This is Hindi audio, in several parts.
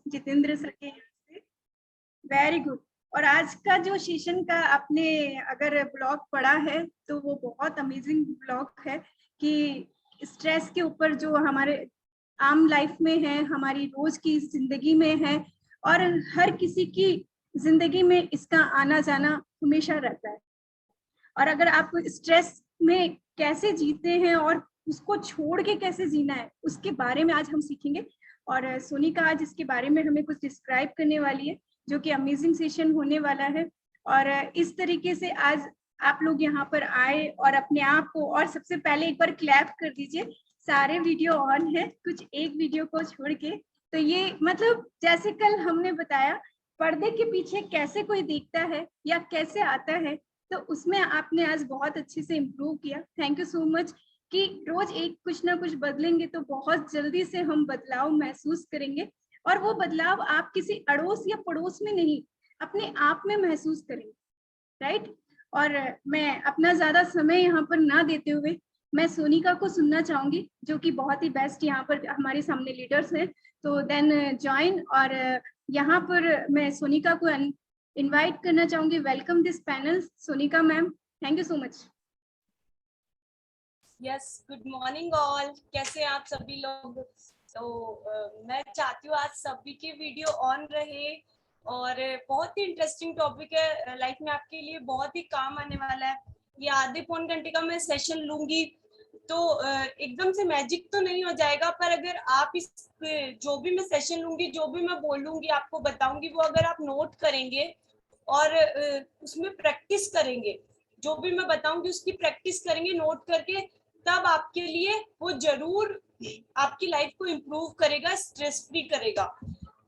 जितेंद्र सर के यहाँ से। Very good. और आज का जो सेशन का आपने अगर ब्लॉग पढ़ा है तो वो बहुत अमेजिंग ब्लॉग है कि स्ट्रेस के ऊपर जो हमारे आम लाइफ में है, हमारी रोज की जिंदगी में है, और हर किसी की जिंदगी में इसका आना जाना हमेशा रहता है। और अगर आप स्ट्रेस में कैसे जीते हैं और उसको छोड़ के कैसे जीना है, उसके बारे में आज हम सीखेंगे। और सोनिका आज इसके बारे में हमें कुछ डिस्क्राइब करने वाली है, जो कि अमेजिंग सेशन होने वाला है। और इस तरीके से आज आप लोग यहाँ पर आए और अपने आप को, और सबसे पहले एक बार क्लैप कर दीजिए। सारे वीडियो ऑन है, कुछ एक वीडियो को छोड़ के। तो ये मतलब जैसे कल हमने बताया, पर्दे के पीछे कैसे कोई देखता है या कैसे आता है, तो उसमें आपने आज बहुत अच्छे से इम्प्रूव किया। थैंक यू सो मच कि रोज एक कुछ ना कुछ बदलेंगे तो बहुत जल्दी से हम बदलाव महसूस करेंगे। और वो बदलाव आप किसी अड़ोस या पड़ोस में नहीं, अपने आप में महसूस करेंगे। राइट। और मैं अपना ज्यादा समय यहाँ पर ना देते हुए मैं सोनिका को सुनना चाहूंगी, जो कि बहुत ही बेस्ट यहाँ पर हमारे सामने लीडर्स हैं। तो देन जॉइन। और यहाँ पर मैं सोनिका को इनवाइट करना चाहूंगी। Welcome this panel Sonika ma'am. Thank you so much. Yes, good morning all. कैसे आप सभी लोग? मैं चाहती हूँ आज सभी के वीडियो ऑन रहे, और बहुत ही इंटरेस्टिंग टॉपिक है, लाइफ में आपके लिए बहुत ही काम आने वाला है। ये आधे पौन घंटे का मैं सेशन लूंगी, तो एकदम से मैजिक तो नहीं हो जाएगा, पर अगर आप इस जो भी मैं सेशन लूंगी, जो भी मैं बोलूंगी, आपको बताऊंगी, वो अगर आप नोट करेंगे और उसमें प्रैक्टिस करेंगे, जो भी मैं बताऊंगी उसकी प्रैक्टिस करेंगे नोट करके, तब आपके लिए वो जरूर आपकी लाइफ को इम्प्रूव करेगा, स्ट्रेस फ्री करेगा।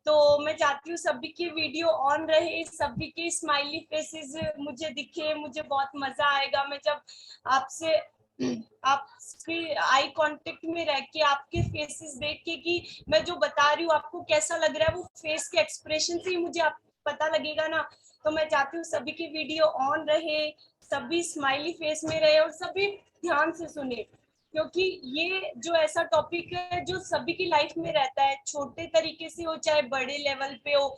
तो मैं चाहती हूँ सभी की वीडियो ऑन रहे, सभी के स्माइली फेसेस मुझे दिखे, मुझे बहुत मजा आएगा। मैं जब आपसे आपके आई कांटेक्ट में रह के, आपके फेसेस देख के कि मैं जो बता रही हूँ आपको कैसा लग रहा है, वो फेस के एक्सप्रेशन से ही मुझे आप पता लगेगा ना। तो मैं चाहती हूँ सभी की वीडियो ऑन रहे, सभी स्माइली फेस में रहे और सभी ध्यान से सुने, क्योंकि ये जो ऐसा टॉपिक है जो सभी की लाइफ में रहता है, छोटे तरीके से हो चाहे बड़े लेवल पे हो।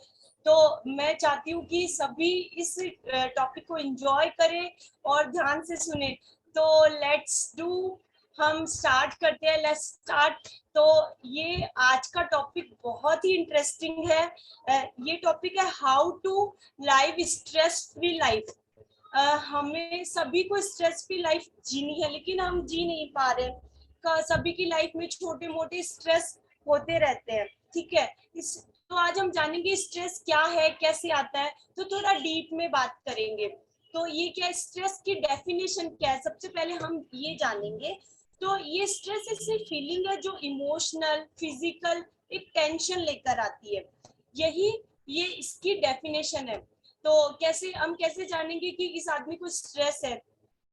तो मैं चाहती हूँ कि सभी इस टॉपिक को एंजॉय करें और ध्यान से सुने। तो लेट्स डू, हम स्टार्ट करते हैं। Let's start. तो ये आज का टॉपिक बहुत ही इंटरेस्टिंग है। ये टॉपिक है how to live stress free life. हमें सभी को स्ट्रेस फ्री लाइफ जीनी है, लेकिन हम जी नहीं पा रहे। सभी की लाइफ में छोटे मोटे स्ट्रेस होते रहते हैं, ठीक है। तो आज हम जानेंगे स्ट्रेस क्या है, कैसे आता है, तो थोड़ा डीप में बात करेंगे। तो ये क्या है, स्ट्रेस की डेफिनेशन क्या है, सबसे पहले हम ये जानेंगे। तो ये स्ट्रेस ऐसी फीलिंग है जो इमोशनल, फिजिकल एक टेंशन लेकर आती है। यही ये इसकी डेफिनेशन है। तो कैसे जानेंगे कि इस आदमी को स्ट्रेस है?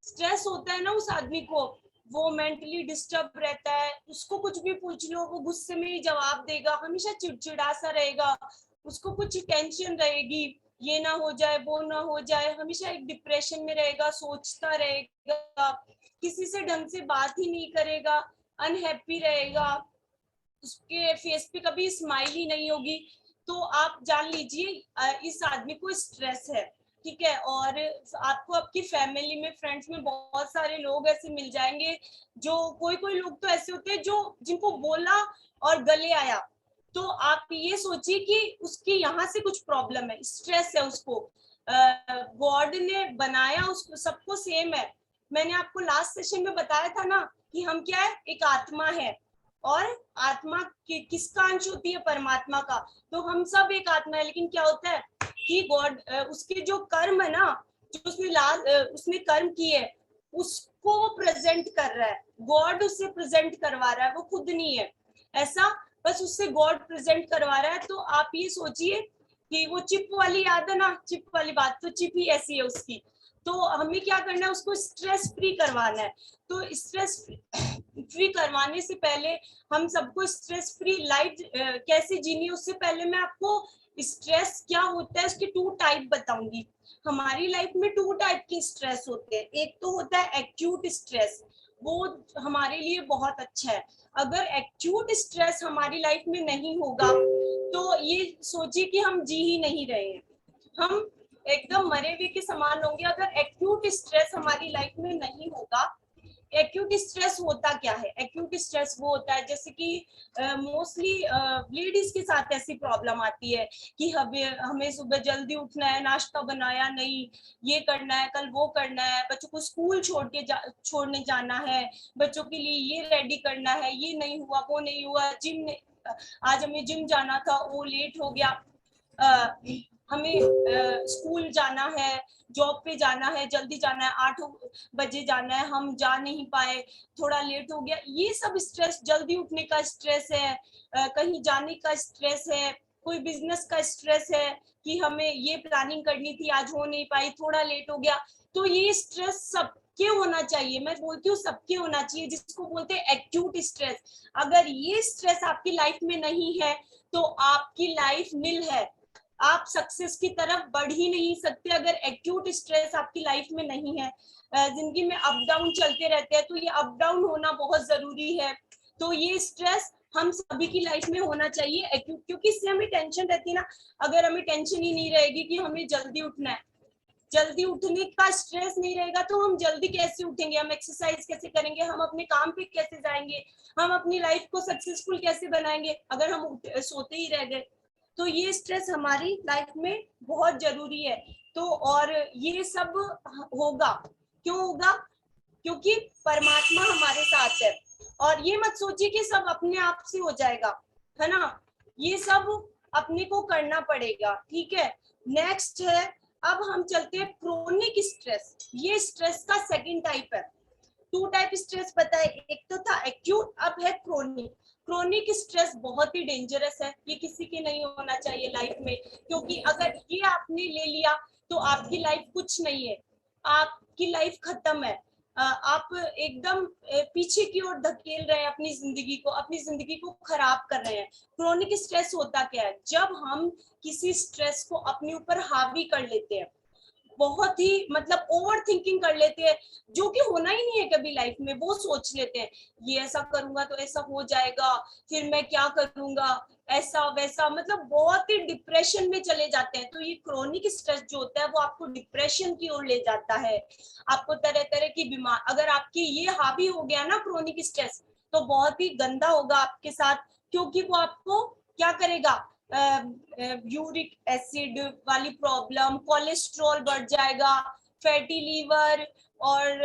स्ट्रेस होता है ना उस आदमी को, वो मेंटली डिस्टर्ब रहता है, उसको कुछ भी पूछ लो वो गुस्से में ही जवाब देगा, हमेशा चिड़चिड़ा सा रहेगा, उसको कुछ टेंशन रहेगी, ये ना हो जाए वो ना हो जाए, हमेशा एक डिप्रेशन में रहेगा, सोचता रहेगा, किसी से ढंग से बात ही नहीं करेगा, अनहैप्पी रहेगा, उसके फेस पे कभी स्माइल ही नहीं होगी। तो आप जान लीजिए इस आदमी को स्ट्रेस है, ठीक है। और आपको आपकी फैमिली में, फ्रेंड्स में बहुत सारे लोग ऐसे मिल जाएंगे, जो कोई लोग तो ऐसे होते हैं जो जिनको बोला और गले आया। तो आप ये सोचिए कि उसकी यहाँ से कुछ प्रॉब्लम है, स्ट्रेस है उसको। गॉड ने बनाया उसको, सबको सेम है। मैंने आपको लास्ट सेशन में बताया था ना कि हम क्या है, एक आत्मा है, और आत्मा किसका अंश होती है? परमात्मा का। तो हम सब एक आत्मा है, लेकिन क्या होता है कि गॉड उसके जो कर्म है ना, जो उसने कर्म किए, उसको वो प्रेजेंट कर रहा है। गॉड उससे प्रेजेंट करवा रहा है, वो खुद नहीं है ऐसा, बस उससे गॉड प्रेजेंट करवा रहा है। तो आप ये सोचिए कि वो चिप वाली याद है ना, चिप वाली बात, तो चिप ही ऐसी है उसकी। तो हमें क्या करना है, उसको स्ट्रेस फ्री करवाना है। तो स्ट्रेस फ्री करवाने से पहले हम सबको स्ट्रेस फ्री लाइफ कैसे जीनी है, उससे पहले मैं आपको स्ट्रेस क्या होता है उसके 2 टाइप बताऊंगी। हमारी लाइफ में 2 टाइप के स्ट्रेस होते हैं। एक तो होता है एक्यूट स्ट्रेस, वो हमारे लिए बहुत अच्छा है। अगर एक्यूट स्ट्रेस हमारी लाइफ में नहीं होगा तो ये सोचिए कि हम जी ही नहीं रहे हैं, हम एकदम मरे हुए के समान होंगे अगर एक्यूट स्ट्रेस हमारी लाइफ में नहीं होगा। एक्यूट स्ट्रेस होता क्या है? एक्यूट स्ट्रेस वो होता है जैसे कि मोस्टली लेडीज के साथ ऐसी प्रॉब्लम आती है कि हमें सुबह जल्दी उठना है, नाश्ता बनाया नहीं, ये करना है, कल वो करना है, बच्चों को स्कूल छोड़ने जाना है, बच्चों के लिए ये रेडी करना है, ये नहीं हुआ, वो नहीं हुआ, आज हमें जिम जाना था, वो लेट हो गया, हमें स्कूल जाना है, जॉब पे जाना है, जल्दी जाना है, 8 बजे जाना है, हम जा नहीं पाए, थोड़ा लेट हो गया, ये सब स्ट्रेस, जल्दी उठने का स्ट्रेस है, कहीं जाने का स्ट्रेस है, कोई बिजनेस का स्ट्रेस है कि हमें ये प्लानिंग करनी थी, आज हो नहीं पाई, थोड़ा लेट हो गया। तो ये स्ट्रेस सबके होना चाहिए, मैं बोलती हूँ सबके होना चाहिए, जिसको बोलते हैं एक्यूट स्ट्रेस। अगर ये स्ट्रेस आपकी लाइफ में नहीं है तो आपकी लाइफ नील है, आप सक्सेस की तरफ बढ़ ही नहीं सकते अगर एक्यूट स्ट्रेस आपकी लाइफ में नहीं है। जिंदगी में अप डाउन चलते रहते हैं, तो ये अप डाउन होना बहुत जरूरी है। तो ये स्ट्रेस हम सभी की लाइफ में होना चाहिए एक्यूट, क्योंकि इससे हमें टेंशन रहती है ना। अगर हमें टेंशन ही नहीं रहेगी कि हमें जल्दी उठना है, जल्दी उठने का स्ट्रेस नहीं रहेगा, तो हम जल्दी कैसे उठेंगे, हम एक्सरसाइज कैसे करेंगे, हम अपने काम पे कैसे जाएंगे, हम अपनी लाइफ को सक्सेसफुल कैसे बनाएंगे अगर हम सोते ही रह गए। तो ये स्ट्रेस हमारी लाइफ में बहुत जरूरी है। तो और ये सब होगा, क्यों होगा? क्योंकि परमात्मा हमारे साथ है। और ये मत सोचिए कि सब अपने आप से हो जाएगा, है ना, ये सब अपने को करना पड़ेगा, ठीक है। नेक्स्ट है, अब हम चलते हैं क्रोनिक स्ट्रेस। ये स्ट्रेस का सेकंड टाइप है। 2 टाइप स्ट्रेस पता है, एक तो था एक्यूट, अब है क्रोनिक। क्रोनिक स्ट्रेस बहुत ही डेंजरस है, ये किसी के नहीं होना चाहिए लाइफ में, क्योंकि अगर ये आपने ले लिया तो आपकी लाइफ कुछ नहीं है, आपकी लाइफ खत्म है। आप एकदम पीछे की ओर धकेल रहे हैं अपनी जिंदगी को खराब कर रहे हैं। क्रोनिक स्ट्रेस होता क्या है? जब हम किसी स्ट्रेस को अपने ऊपर हावी कर लेते हैं, बहुत ही मतलब ओवर थिंकिंग कर लेते हैं, जो कि होना ही नहीं है कभी लाइफ में। वो सोच लेते हैं ये ऐसा करूंगा तो ऐसा हो जाएगा, फिर मैं क्या करूंगा, ऐसा वैसा, मतलब बहुत ही डिप्रेशन में चले जाते हैं। तो ये क्रोनिक स्ट्रेस जो होता है वो आपको डिप्रेशन की ओर ले जाता है, आपको तरह तरह की बीमार, अगर आपकी ये हावी हो गया ना क्रोनिक स्ट्रेस, तो बहुत ही गंदा होगा आपके साथ, क्योंकि वो आपको क्या करेगा, यूरिक एसिड वाली प्रॉब्लम, कोलेस्ट्रॉल बढ़ जाएगा, फैटी लीवर, और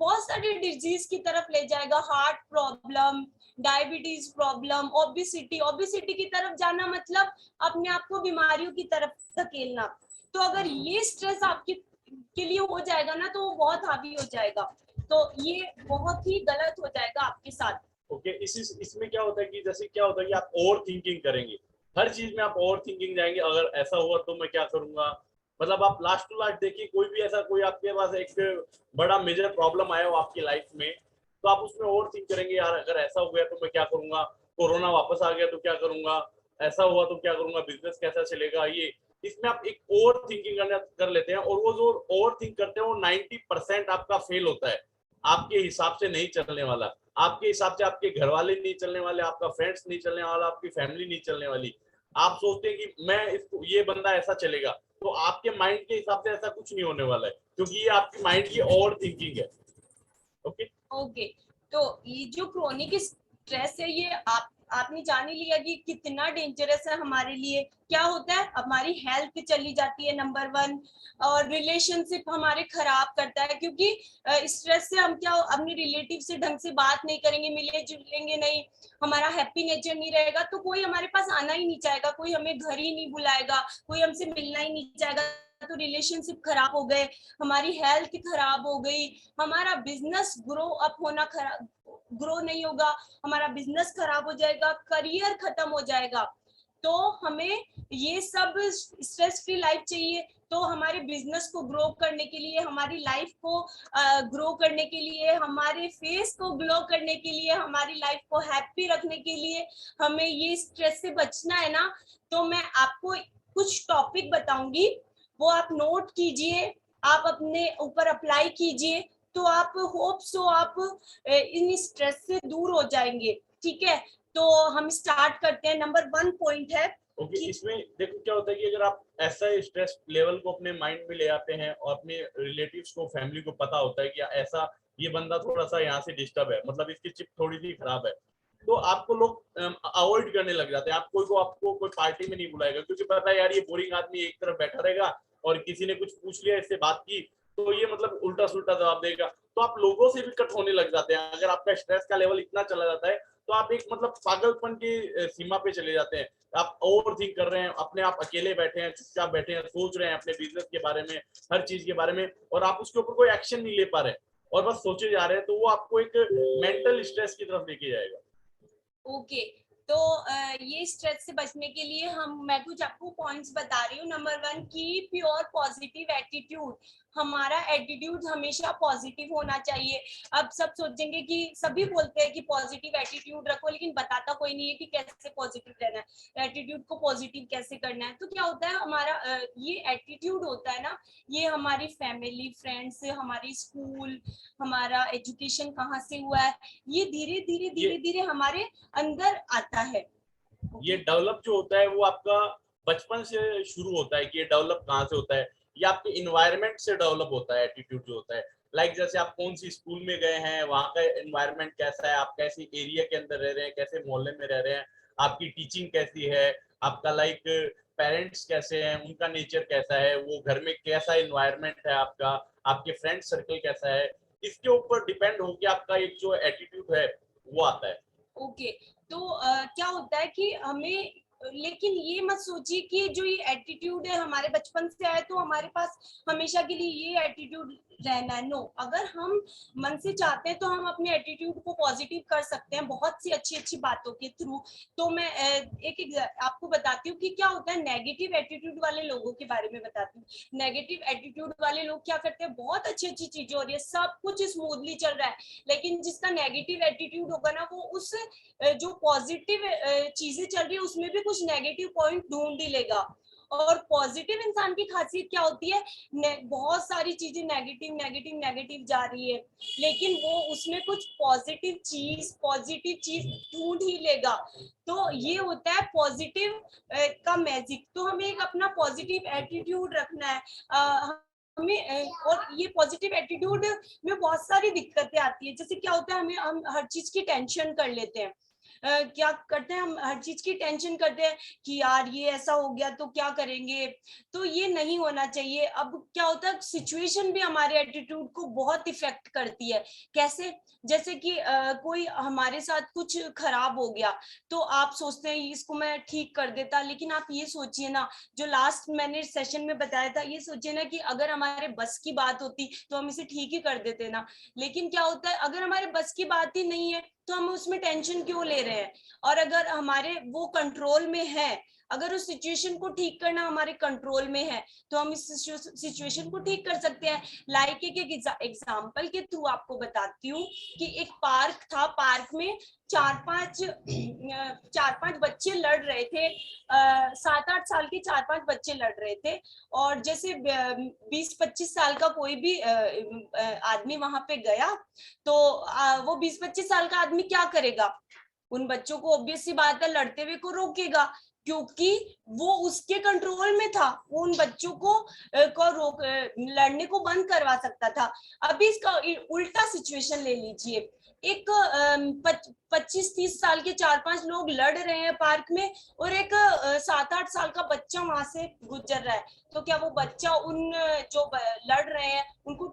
बहुत सारी डिजीज की तरफ ले जाएगा, heart problem, diabetes problem, obesity. Obesity की तरफ जाना मतलब अपने आप को बीमारियों की तरफ धकेलना। तो अगर ये स्ट्रेस आपके के लिए हो जाएगा ना, तो वो बहुत हावी हो जाएगा, तो ये बहुत ही गलत हो जाएगा आपके साथ। ओके, इसमें क्या होता है कि जैसे क्या होता है कि आप ओवर थिंकिंग करेंगे, हर चीज में आप ओवर थिंकिंग जाएंगे, अगर ऐसा हुआ तो मैं क्या करूंगा, मतलब आप लास्ट टू लास्ट देखिए, कोई भी ऐसा कोई आपके पास एक बड़ा मेजर प्रॉब्लम आया हो आपकी लाइफ में, तो आप उसमें ओवर थिंक करेंगे, यार अगर ऐसा हो गया तो मैं क्या करूंगा, कोरोना वापस आ गया तो क्या करूंगा, ऐसा हुआ तो क्या करूंगा, बिजनेस कैसा चलेगा, ये इसमें आप एक ओवर थिंकिंग कर लेते हैं, और वो जो ओवर थिंक करते हैं वो 90% आपका फेल होता है, आपके हिसाब से नहीं चलने वाला, आपके हिसाब से आपके घर वाले नहीं चलने वाले, आपका फ्रेंड्स नहीं चलने वाला, आपकी फैमिली नहीं चलने वाली। आप सोचते हैं कि मैं इसको, ये बंदा ऐसा चलेगा, तो आपके माइंड के हिसाब से ऐसा कुछ नहीं होने वाला है, क्योंकि ये आपकी माइंड की ओवर थिंकिंग है। ओके ओके, तो ये जो क्रोनिक स्ट्रेस है, ये आपने जान ही लिया कि कितना डेंजरस है हमारे लिए। क्या होता है, हमारी हेल्थ चली जाती है नंबर 1, और रिलेशनशिप हमारे खराब करता है, क्योंकि स्ट्रेस से हम क्या, अपने रिलेटिव से ढंग से बात नहीं करेंगे, मिले जुलेंगे नहीं, हमारा हैप्पी नेचर नहीं रहेगा, तो कोई हमारे पास आना ही नहीं चाहेगा, कोई हमें घर ही नहीं बुलाएगा, कोई हमसे मिलना ही नहीं चाहेगा, तो रिलेशनशिप खराब हो गए, हमारी हेल्थ खराब हो गई, हमारा बिजनेस ग्रो नहीं होगा, हमारा बिजनेस खराब हो जाएगा, करियर खत्म हो जाएगा। तो हमें ये सब स्ट्रेस फ्री लाइफ चाहिए। तो हमारे बिजनेस को ग्रो करने के लिए, हमारी लाइफ को ग्रो करने के लिए, हमारे फेस को ग्लो करने के लिए, हमारी लाइफ को हैप्पी रखने के लिए हमें ये स्ट्रेस से बचना है ना। तो मैं आपको कुछ टॉपिक बताऊंगी, वो आप नोट कीजिए, आप अपने ऊपर अप्लाई कीजिए, तो आप होप सो आप इन स्ट्रेस से दूर हो जाएंगे। ठीक है, तो हम स्टार्ट करते हैं। नंबर 1 पॉइंट है ओके, इसमें देखो क्या होता है कि अगर आप ऐसा स्ट्रेस लेवल को अपने माइंड में ले आते हैं और अपने रिलेटिव्स को, फैमिली को पता होता है कि ऐसा ये बंदा थोड़ा सा यहाँ से डिस्टर्ब है, मतलब इसकी चिप थोड़ी सी खराब है, तो आपको लोग अवॉइड करने लग जाते हैं। आपको कोई पार्टी में नहीं बुलाएगा, क्योंकि पता है यार ये बोरिंग आदमी एक तरफ बैठा रहेगा और किसी ने कुछ पूछ लिया, इससे बात की तो ये मतलब उल्टा सुल्टा जवाब देगा, तो आप लोगों से भी कट होने लग जाते हैं। अगर आपका स्ट्रेस का लेवल इतना चला जाता है तो आप एक मतलब पागलपन की सीमा पे चले जाते हैं। आप ओवर थिंक कर रहे हैं, अपने आप अकेले बैठे हैं, चुपचाप बैठे हैं, सोच रहे हैं अपने बिजनेस के बारे में, हर चीज के बारे में, और आप उसके ऊपर कोई एक्शन नहीं ले पा रहे और बस सोचे जा रहे हैं, तो वो आपको एक मेंटल स्ट्रेस की तरफ लेके जाएगा। ओके, तो ये स्ट्रेस से बचने के लिए मैं कुछ आपको पॉइंट्स बता रही हूँ। Number 1, keep your positive attitude. हमारा एटीट्यूड हमेशा पॉजिटिव होना चाहिए। अब सब सोचेंगे कि सभी बोलते हैं कि पॉजिटिव एटीट्यूड रखो, लेकिन बताता कोई नहीं है कि कैसे पॉजिटिव रहना है, एटीट्यूड को पॉजिटिव कैसे करना है। तो क्या होता है, हमारा ये एटीट्यूड होता है ना, ये हमारी फैमिली, फ्रेंड्स, हमारी स्कूल, हमारा एजुकेशन कहाँ से हुआ है, ये धीरे धीरे हमारे अंदर आता है। ये डेवलप जो होता है वो आपका बचपन से शुरू होता है कि ये डेवलप कहाँ से होता है, ये आपके इन्वायरमेंट से डेवलप होता है। एटीट्यूड जो होता है, लाइक जैसे आप कौन सी स्कूल में गए हैं, वहाँ का इन्वायरमेंट कैसा है, आप कैसे एरिया के अंदर रह रहे हैं, कैसे मोहल्ले में रह रहे हैं, आपकी टीचिंग कैसी है, आपका लाइक पेरेंट्स कैसे हैं, उनका नेचर कैसा है, वो घर में कैसा इन्वायरमेंट है आपका, आपके फ्रेंड सर्कल कैसा है, इसके ऊपर डिपेंड होकर आपका एक जो एटीट्यूड है वो आता है। ओके, तो क्या होता है कि हमें, लेकिन ये मत सोचिए कि जो ये एटीट्यूड है हमारे बचपन से आया तो हमारे पास हमेशा के लिए ये एटीट्यूड रहना है। नो, अगर हम मन से चाहते हैं तो हम अपने एटीट्यूड को पॉजिटिव कर सकते हैं बहुत सी अच्छी अच्छी बातों के थ्रू। तो मैं एक आपको बताती हूँ कि क्या होता है। नेगेटिव एटीट्यूड वाले लोगों के बारे में बताती हूँ। नेगेटिव एटीट्यूड वाले लोग क्या करते हैं, बहुत अच्छी अच्छी चीजें हो रही है, सब कुछ स्मूथली चल रहा है, लेकिन जिसका नेगेटिव एटीट्यूड होगा ना, वो उस जो पॉजिटिव चीजें चल रही है उसमें भी कुछ नेगेटिव पॉइंट ढूंढ ही लेगा। और पॉजिटिव इंसान की खासियत क्या होती है, बहुत सारी चीजें नेगेटिव नेगेटिव नेगेटिव जा रही है, लेकिन वो उसमें कुछ पॉजिटिव चीज ढूंढ ही लेगा। तो ये होता है पॉजिटिव का मैजिक। तो हमें एक अपना पॉजिटिव एटीट्यूड रखना है। हमें और ये पॉजिटिव एटीट्यूड में बहुत सारी दिक्कतें आती है। जैसे क्या होता है, हम हर चीज की टेंशन कर लेते हैं। क्या करते हैं, हम हर चीज की टेंशन करते हैं कि यार ये ऐसा हो गया तो क्या करेंगे। तो ये नहीं होना चाहिए। अब क्या होता है, सिचुएशन भी हमारे एटीट्यूड को बहुत इफेक्ट करती है। कैसे, जैसे कि कोई हमारे साथ कुछ खराब हो गया तो आप सोचते हैं इसको मैं ठीक कर देता, लेकिन आप ये सोचिए ना, जो लास्ट मैंने सेशन में बताया था, ये सोचिए ना कि अगर हमारे बस की बात होती तो हम इसे ठीक ही कर देते ना। लेकिन क्या होता है, अगर हमारे बस की बात ही नहीं है तो हम उसमें टेंशन क्यों ले रहे हैं। और अगर हमारे वो कंट्रोल में है, अगर उस सिचुएशन को ठीक करना हमारे कंट्रोल में है, तो हम इस सिचुएशन को ठीक कर सकते हैं। लाइक एक एग्जांपल के थ्रू आपको बताती हूँ कि एक पार्क था, पार्क में चार पांच बच्चे लड़ रहे थे। 7-8 साल के 4-5 बच्चे लड़ रहे थे। और जैसे 20-25 साल का कोई भी आदमी वहां पे गया तो वो 20-25 साल का आदमी क्या करेगा, उन बच्चों को ऑब्वियस सी बात है लड़ते हुए को रोकेगा, क्योंकि वो उसके कंट्रोल में था, वो उन बच्चों को लड़ने को बंद करवा सकता था। अभी इसका उल्टा सिचुएशन ले लीजिए। एक 25-30 साल के 4-5 लोग लड़ रहे हैं पार्क में, और एक 7-8 साल का बच्चा वहां से गुजर रहा है। तो क्या वो बच्चा उन जो लड़ रहे हैं उनको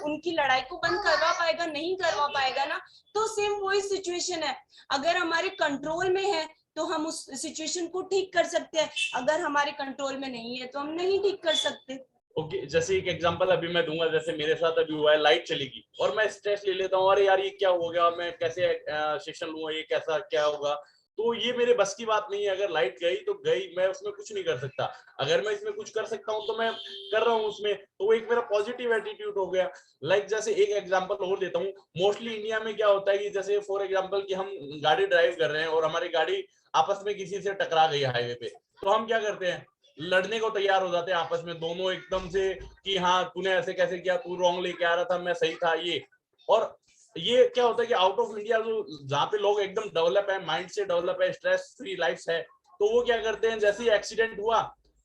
उनकी लड़ाई को बंद करवा पाएगा? नहीं करवा पाएगा ना। तो सेम वही सिचुएशन है, अगर हमारे कंट्रोल में है तो हम उस सिचुएशन को ठीक कर सकते हैं, अगर हमारे कंट्रोल में नहीं है तो हम नहीं ठीक कर सकते। ओके, जैसे एक एग्जांपल अभी मैं दूंगा, जैसे मेरे साथ अभी हुआ है, लाइट चली गई और मैं स्ट्रेस ले लेता हूँ, अरे यार ये क्या हो गया, मैं कैसे सेक्शन लूंगा, ये कैसा क्या होगा। तो ये मेरे बस की बात नहीं है। अगर लाइट गई तो गई, मैं उसमें कुछ नहीं कर सकता। अगर मैं इसमें कुछ कर सकता हूँ तो मैं कर रहा हूँ उसमें, तो वो एक मेरा पॉजिटिव एटीट्यूड हो गया। लाइक जैसे एक एग्जांपल और देता हूँ, मोस्टली इंडिया में क्या होता है कि जैसे फॉर एग्जांपल कि हम गाड़ी ड्राइव कर रहे हैं और हमारी गाड़ी आपस में किसी से टकरा गई हाईवे पे, तो हम क्या करते हैं, लड़ने को तैयार हो जाते हैं आपस में दोनों एकदम से कि हाँ तूने ऐसे कैसे किया, तू रॉन्ग लेके आ रहा था, मैं सही था ये। और ये क्या होता है कि आउट ऑफ इंडिया जो जहाँ पे लोग एकदम डेवलप है, माइंड से डेवलप है, स्ट्रेस फ्री लाइफ है, तो वो क्या करते हैं जैसे ही एक्सीडेंट हुआ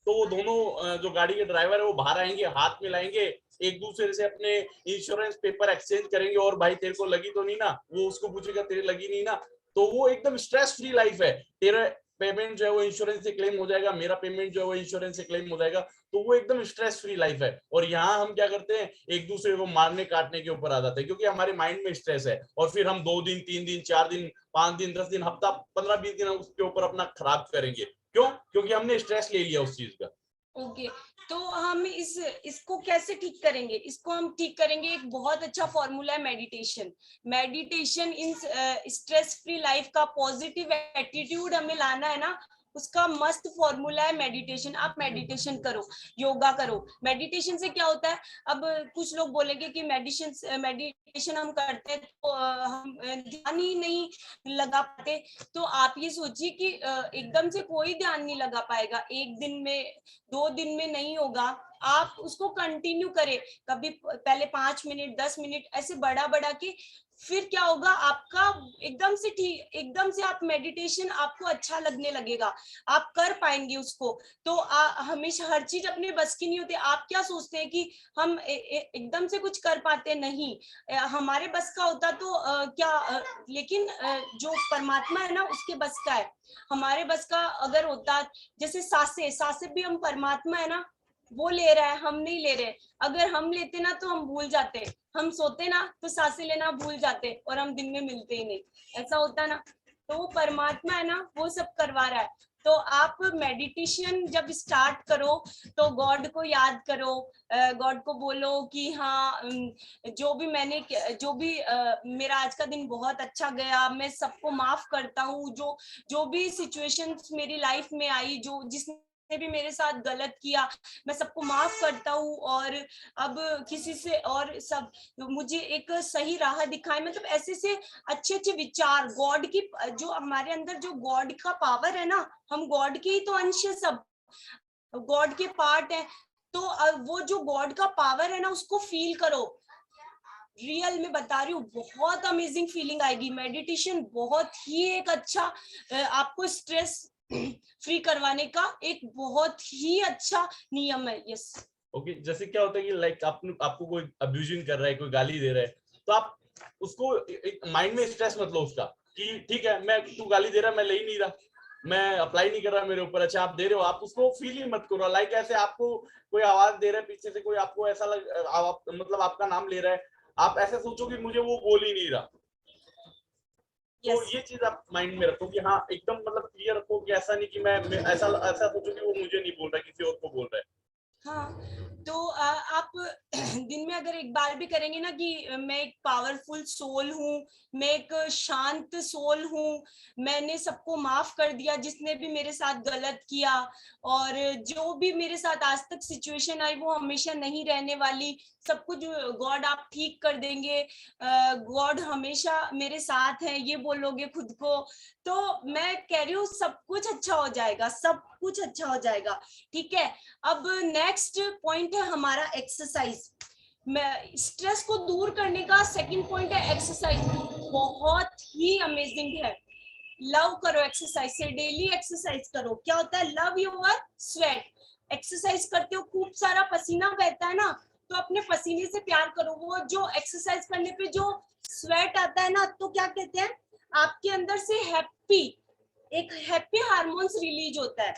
तो वो दोनों जो गाड़ी के ड्राइवर है वो बाहर आएंगे, हाथ मिलाएंगे, एक दूसरे से अपने इंश्योरेंस पेपर एक्सचेंज करेंगे, और भाई तेरे को लगी तो नहीं ना, वो उसको पूछेगा तेरे लगी नहीं ना। तो वो एकदम स्ट्रेस फ्री लाइफ है, तेरा पेमेंट जो है वो इंश्योरेंस से क्लेम हो जाएगा, मेरा पेमेंट जो है वो इंश्योरेंस से क्लेम हो जाएगा। तो वो एकदम स्ट्रेस फ्री लाइफ है। और यहाँ हम क्या करते हैं, एक दूसरे को मारने काटने के ऊपर आ जाते हैं, क्योंकि हमारे माइंड में स्ट्रेस है, और फिर हम 2 दिन 3 दिन 4 दिन 5 दिन 10 दिन हफ्ता 15-20 दिन उसके ऊपर अपना खराब करेंगे। क्यों? क्योंकि हमने स्ट्रेस ले लिया उस चीज का। ओके तो हम इसको कैसे ठीक करेंगे? इसको हम ठीक करेंगे, एक बहुत अच्छा फॉर्मूला है मेडिटेशन। मेडिटेशन इन स्ट्रेस फ्री लाइफ का पॉजिटिव एटीट्यूड हमें लाना है ना, उसका मस्त फॉर्मूला है मेडिटेशन। आप मेडिटेशन करो, योगा करो। मेडिटेशन से क्या होता है, अब कुछ लोग बोलेंगे कि मेडिटेशन हम करते हैं तो हम ध्यान ही नहीं लगा पाते। तो आप ये सोचिए कि एकदम से कोई ध्यान नहीं लगा पाएगा, 1 दिन में 2 दिन में नहीं होगा। आप उसको कंटिन्यू करें, कभी पहले 5 मिनट 10 मिनट ऐसे बढ़ा बढ़ा के, फिर क्या होगा आपका एकदम से ठीक, एकदम से आप मेडिटेशन आपको अच्छा लगने लगेगा, आप कर पाएंगे उसको। तो हमेशा हर चीज अपने बस की नहीं होती। आप क्या सोचते हैं कि हम एकदम से कुछ कर पाते? नहीं, हमारे बस का होता तो लेकिन जो परमात्मा है ना उसके बस का है। हमारे बस का अगर होता, जैसे सांसें भी हम परमात्मा है ना, वो ले रहा है, हम नहीं ले रहे। अगर हम लेते ना तो हम भूल जाते, हम सोते ना तो सांसें लेना भूल जाते और हम दिन में मिलते ही नहीं, ऐसा होता ना। तो वो परमात्मा है ना, वो सब करवा रहा है। तो आप मेडिटेशन जब स्टार्ट करो तो गॉड को याद करो, गॉड को बोलो कि हाँ जो भी मेरा आज का दिन बहुत अच्छा गया, मैं सबको माफ करता हूँ। जो भी सिचुएशंस मेरी लाइफ में आई, जो जिसने भी मेरे साथ गलत किया, मैं सबको माफ करता हूँ, और अब किसी से और सब मुझे एक सही राह दिखाए। मतलब ऐसे से अच्छे अच्छे विचार, गॉड की जो हमारे अंदर जो गॉड का पावर है ना, हम गॉड के ही तो अंश है, सब गॉड के पार्ट है। तो वो जो गॉड का पावर है ना उसको फील करो। रियल में बता रही हूँ, बहुत अमेजिंग फीलिंग आएगी। मेडिटेशन बहुत ही एक अच्छा आपको स्ट्रेस फ्री करवाने का एक बहुत ही अच्छा नियम है। यस ओके, जैसे क्या होता है कि लाइक आपको कोई अब्यूजिंग कर रहा है, कोई गाली दे रहा है, तो आप उसको माइंड में स्ट्रेस मत लो उसका कि ठीक है मैं, तू गाली दे रहा है, मैं ले ही नहीं रहा, मैं अप्लाई नहीं कर रहा मेरे ऊपर। अच्छा आप दे रहे हो, आप उसको फील ही मत करो। लाइक ऐसे आपको कोई आवाज दे रहा है पीछे से, कोई आपको ऐसा मतलब आपका नाम ले रहा है, आप ऐसे सोचो कि मुझे वो बोल ही नहीं रहा। तो yes. ये चीज आप माइंड में रखो कि हाँ एकदम मतलब क्लियर रखो कि ऐसा नहीं कि मैं ऐसा सोचो कि वो मुझे नहीं बोल रहा, किसी और को बोल रहा है। हाँ, तो आप दिन में अगर एक बार भी करेंगे ना कि मैं एक पावरफुल सोल हूँ, मैं एक शांत सोल हूँ, मैंने सबको माफ कर दिया जिसने भी मेरे साथ गलत किया, और जो भी मेरे साथ आज तक सिचुएशन आई वो हमेशा नहीं रहने वाली, सब कुछ गॉड आप ठीक कर देंगे, गॉड हमेशा मेरे साथ है, ये बोलोगे खुद को, तो मैं कह रही हूँ सब कुछ अच्छा हो जाएगा, सब कुछ अच्छा हो जाएगा। ठीक है, अब नेक्स्ट पॉइंट है हमारा एक्सरसाइज। स्ट्रेस को दूर करने का सेकंड पॉइंट है एक्सरसाइज। बहुत ही अमेजिंग है। लव करो एक्सरसाइज से, डेली एक्सरसाइज करो। क्या होता है, लव योर स्वेट। एक्सरसाइज करते हो, खूब सारा पसीना बहता है ना, तो अपने पसीने से प्यार करो। वो जो एक्सरसाइज करने पे जो स्वेट आता है ना, तो क्या कहते हैं, आपके अंदर से एक हैप्पी हार्मोन्स रिलीज होता है।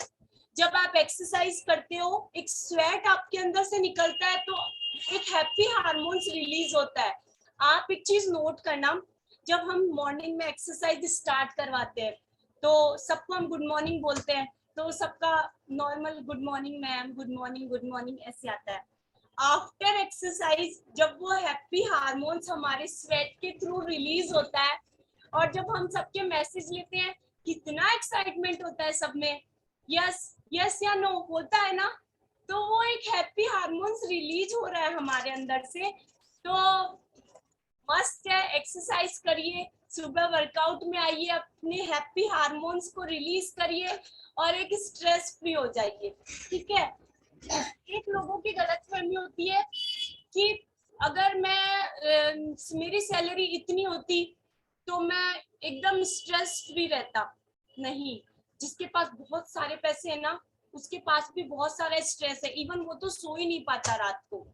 जब आप एक्सरसाइज करते हो, एक स्वेट आपके अंदर से निकलता है, तो एक हैप्पी हार्मोन्स रिलीज होता है। आप एक चीज नोट करना, जब हम मॉर्निंग में एक्सरसाइज स्टार्ट करवाते हैं तो सबको हम गुड मॉर्निंग बोलते हैं, तो सबका normal good morning ma'am, good morning ऐसे आता है। आफ्टर एक्सरसाइज जब वो हैप्पी हार्मोन्स हमारे स्वेट के थ्रू रिलीज होता है, और जब हम सबके मैसेज लेते हैं, कितना एक्साइटमेंट होता है सब में, यस यस या नो होता है ना, तो वो एक हैप्पी हार्मोन्स रिलीज हो रहा है हमारे अंदर से। तो मस्त है, एक्सरसाइज करिए, सुबह वर्कआउट में आइए, अपने हैप्पी हार्मोन्स को रिलीज करिए और एक स्ट्रेस फ्री हो जाइए, ठीक है। एक लोगों की गलतफहमी होती है कि अगर मेरी सैलरी इतनी होती तो मैं एकदम स्ट्रेस फ्री रहता। नहीं, जिसके पास बहुत सारे पैसे है ना, उसके पास भी बहुत सारा स्ट्रेस है, इवन वो तो सो ही नहीं पाता रात को।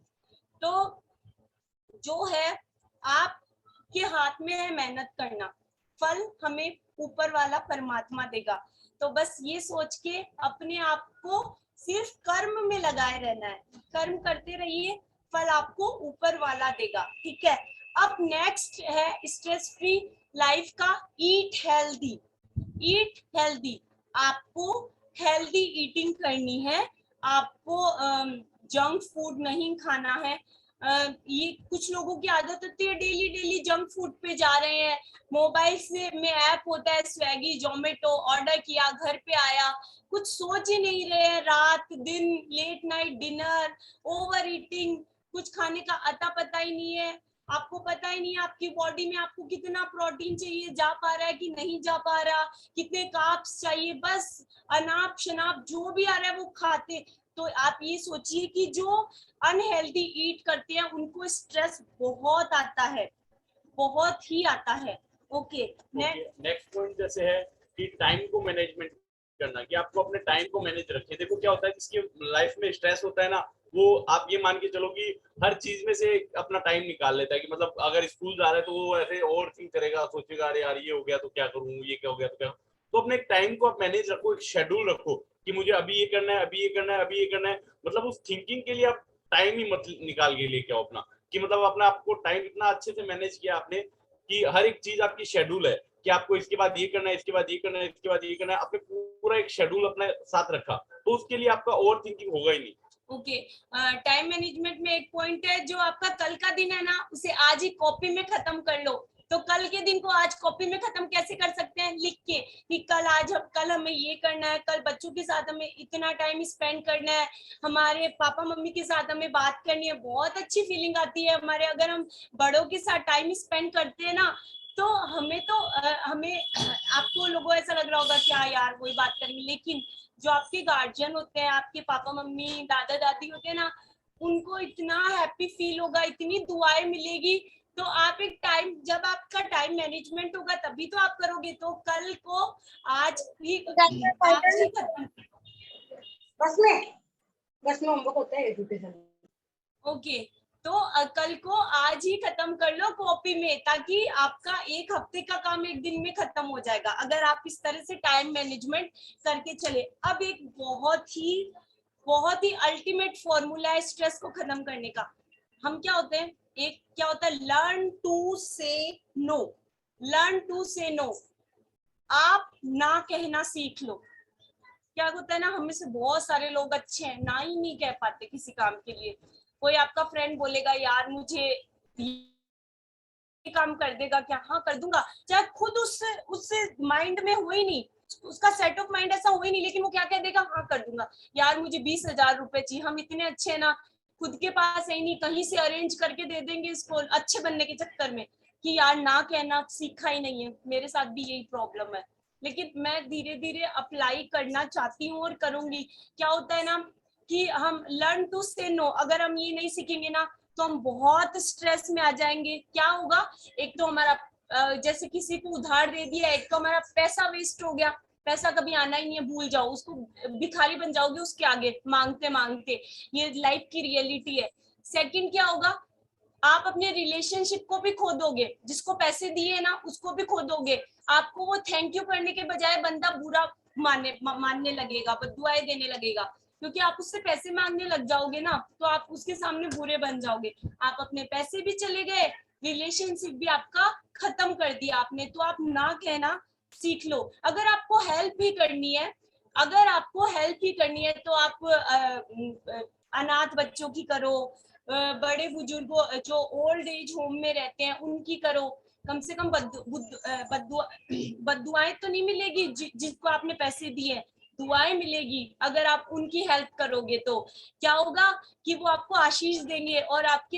तो जो है, आपके हाथ में है मेहनत करना, फल हमें ऊपर वाला परमात्मा देगा। तो बस ये सोच के अपने आप को सिर्फ कर्म में लगाए रहना है, कर्म करते रहिए, फल आपको ऊपर वाला देगा, ठीक है। अब नेक्स्ट है स्ट्रेस फ्री लाइफ का, ईट हेल्दी। ईट हेल्दी, आपको हेल्दी ईटिंग करनी है, आपको जंक फूड नहीं खाना है। ये कुछ लोगों की आदत होती है डेली डेली जंक फूड पे जा रहे हैं, मोबाइल से में ऐप होता है स्विगी जोमेटो, ऑर्डर किया घर पे आया, कुछ सोच ही नहीं रहे हैं, रात दिन late night dinner, over eating, कुछ खाने का अता पता ही नहीं है। आपको पता ही नहीं है आपकी बॉडी में आपको कितना प्रोटीन चाहिए, जा पा रहा है कि नहीं जा पा रहा, कितने कार्ब्स चाहिए, बस अनाप शनाप जो भी आ रहा है वो खाते। तो आप ये सोचिए कि जो अनहेल्दी ईट करते हैं उनको स्ट्रेस बहुत आता है, बहुत ही आता है। ओके, नेक्स्ट पॉइंट जैसे है कि टाइम को मैनेजमेंट करना, कि आपको अपने टाइम को मैनेज रखें। देखो क्या होता है, जिसकी लाइफ में स्ट्रेस होता है ना, वो आप ये मान के चलो कि हर चीज में से अपना टाइम निकाल लेता है। कि मतलब अगर स्कूल जा रहा है तो वो ऐसे ओवर थिंक करेगा, सोचेगा अरे यार ये हो गया तो क्या करूँ, ये क्या हो गया तो क्या। तो अपने टाइम को आप मैनेज रखो, एक शेड्यूल रखो कि मुझे अभी ये करना है, अभी ये करना है, अभी ये करना है। मतलब उस थिंकिंग के लिए आप टाइम ही मत निकाल के लेके आओ अपना, कि मतलब अपना आपको टाइम इतना अच्छे से मैनेज किया आपने कि हर एक चीज आपकी शेड्यूल है, कि आपको इसके बाद ये करना है, इसके बाद ये करना है, इसके बाद ये करना है। आपने पूरा एक शेड्यूल अपने साथ रखा, तो उसके लिए आपका ओवर थिंकिंग होगा ही नहीं। ओके, टाइम मैनेजमेंट में एक पॉइंट है, जो आपका कल का दिन है ना, उसे आज ही कॉपी में खत्म कर लो। तो कल के दिन को आज कॉपी में खत्म कैसे कर सकते हैं, लिख के कि कल हमें ये करना है, कल बच्चों के साथ हमें इतना टाइम स्पेंड करना है, हमारे पापा मम्मी के साथ हमें बात करनी है। बहुत अच्छी फीलिंग आती है हमारे, अगर हम बड़ों के साथ टाइम स्पेंड करते हैं ना, तो हमें आपको लोगों ऐसा लग रहा होगा कि हाँ यार वही बात करेंगे, लेकिन जो आपके गार्जियन होते हैं, आपके पापा मम्मी दादा दादी होते हैं ना, उनको इतना हैप्पी फील होगा, इतनी दुआएं मिलेगी। तो आप एक टाइम, जब आपका टाइम मैनेजमेंट होगा तभी तो आप करोगे। तो कल को आज ही खत्म, बस में होमवर्क होता है एजुकेशन। ओके, तो कल को आज ही खत्म कर लो कॉपी में, ताकि आपका एक हफ्ते का काम एक दिन में खत्म हो जाएगा, अगर आप इस तरह से टाइम मैनेजमेंट करके चले। अब एक बहुत ही अल्टीमेट फॉर्मूला है स्ट्रेस को खत्म करने का। हम क्या होते हैं, एक क्या होता है, लर्न टू से नो। लर्न टू से नो, आप ना कहना सीख लो। क्या होता है ना, हमें से बहुत सारे लोग अच्छे हैं, ना ही नहीं कह पाते किसी काम के लिए। कोई आपका फ्रेंड बोलेगा यार मुझे ये काम कर देगा क्या, हाँ कर दूंगा, चाहे खुद उससे माइंड में हो ही नहीं, उसका सेट ऑफ माइंड ऐसा हो ही नहीं, लेकिन वो क्या कह देगा, हाँ कर दूंगा। यार मुझे 20,000 रुपए चाहिए, हम इतने अच्छे हैं ना, खुद के पास है ही नहीं, कहीं से अरेंज करके दे देंगे इसको अच्छे बनने के चक्कर में, कि यार ना कहना सीखा ही नहीं है। मेरे साथ भी यही प्रॉब्लम है, लेकिन मैं धीरे धीरे अप्लाई करना चाहती हूँ और करूंगी। क्या होता है ना कि हम लर्न टू से नो, अगर हम ये नहीं सीखेंगे ना तो हम बहुत स्ट्रेस में आ जाएंगे। क्या होगा, एक तो हमारा जैसे किसी को उधार दे दिया, एक तो हमारा पैसा वेस्ट हो गया, पैसा कभी आना ही नहीं है, भूल जाओ उसको, भिखारी बन जाओगे उसके आगे मांगते मांगते। ये लाइफ की रियलिटी है। सेकंड क्या होगा, आप अपने रिलेशनशिप को भी खो दोगे, जिसको पैसे दिए ना उसको भी खो दोगे। आपको वो थैंक यू करने के बजाय बंदा बुरा मानने लगेगा, बददुआएं देने लगेगा, क्योंकि आप उससे पैसे मांगने लग जाओगे ना, तो आप उसके सामने बुरे बन जाओगे। आप अपने पैसे भी चले गए, रिलेशनशिप भी आपका खत्म कर दिया आपने। तो आप ना कहना सीख लो। अगर आपको हेल्प भी करनी है, तो आप अनाथ बच्चों की करो, बड़े बुजुर्गों जो ओल्ड एज होम में रहते हैं उनकी करो। कम से कम बद्दुआएं तो नहीं मिलेगी जिसको आपने पैसे दिए, दुआएं मिलेगी। अगर आप उनकी हेल्प करोगे तो क्या होगा कि वो आपको आशीष देंगे और आप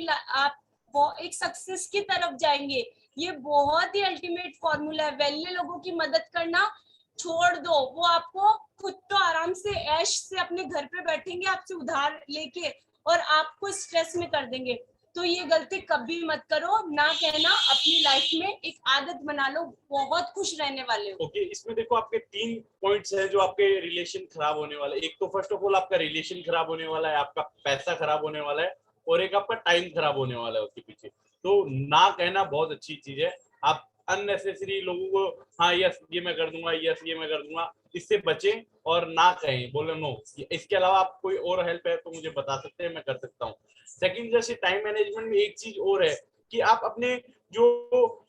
वो एक सक्सेस की तरफ जाएंगे ये बहुत ही अल्टीमेट फॉर्मूला है। वेल्ले लोगों की मदद करना छोड़ दो, वो आपको खुद तो आराम से ऐश से अपने घर पे बैठेंगे आपसे उधार लेके और आपको स्ट्रेस में कर देंगे। तो ये गलती कभी मत करो। ना कहना, अपनी लाइफ में एक आदत बना लो, बहुत खुश रहने वाले हो। ओके, इसमें देखो आपके 3 पॉइंट्स हैं जो आपके रिलेशन खराब होने वाले। एक तो फर्स्ट ऑफ ऑल आपका रिलेशन खराब होने वाला है, आपका पैसा खराब होने वाला है, और एक आपका टाइम खराब होने वाला है उसके पीछे। तो ना कहना बहुत अच्छी चीज है। आप अननेसेसरी लोगों को हाँ यस ये मैं कर दूंगा, यस ये मैं कर दूंगा, इससे बचें और ना कहें, बोले नो। इसके अलावा आप कोई और हेल्प है तो मुझे बता सकते हैं, मैं कर सकता हूँ। सेकंड, जैसे टाइम मैनेजमेंट में एक चीज और है कि आप अपने जो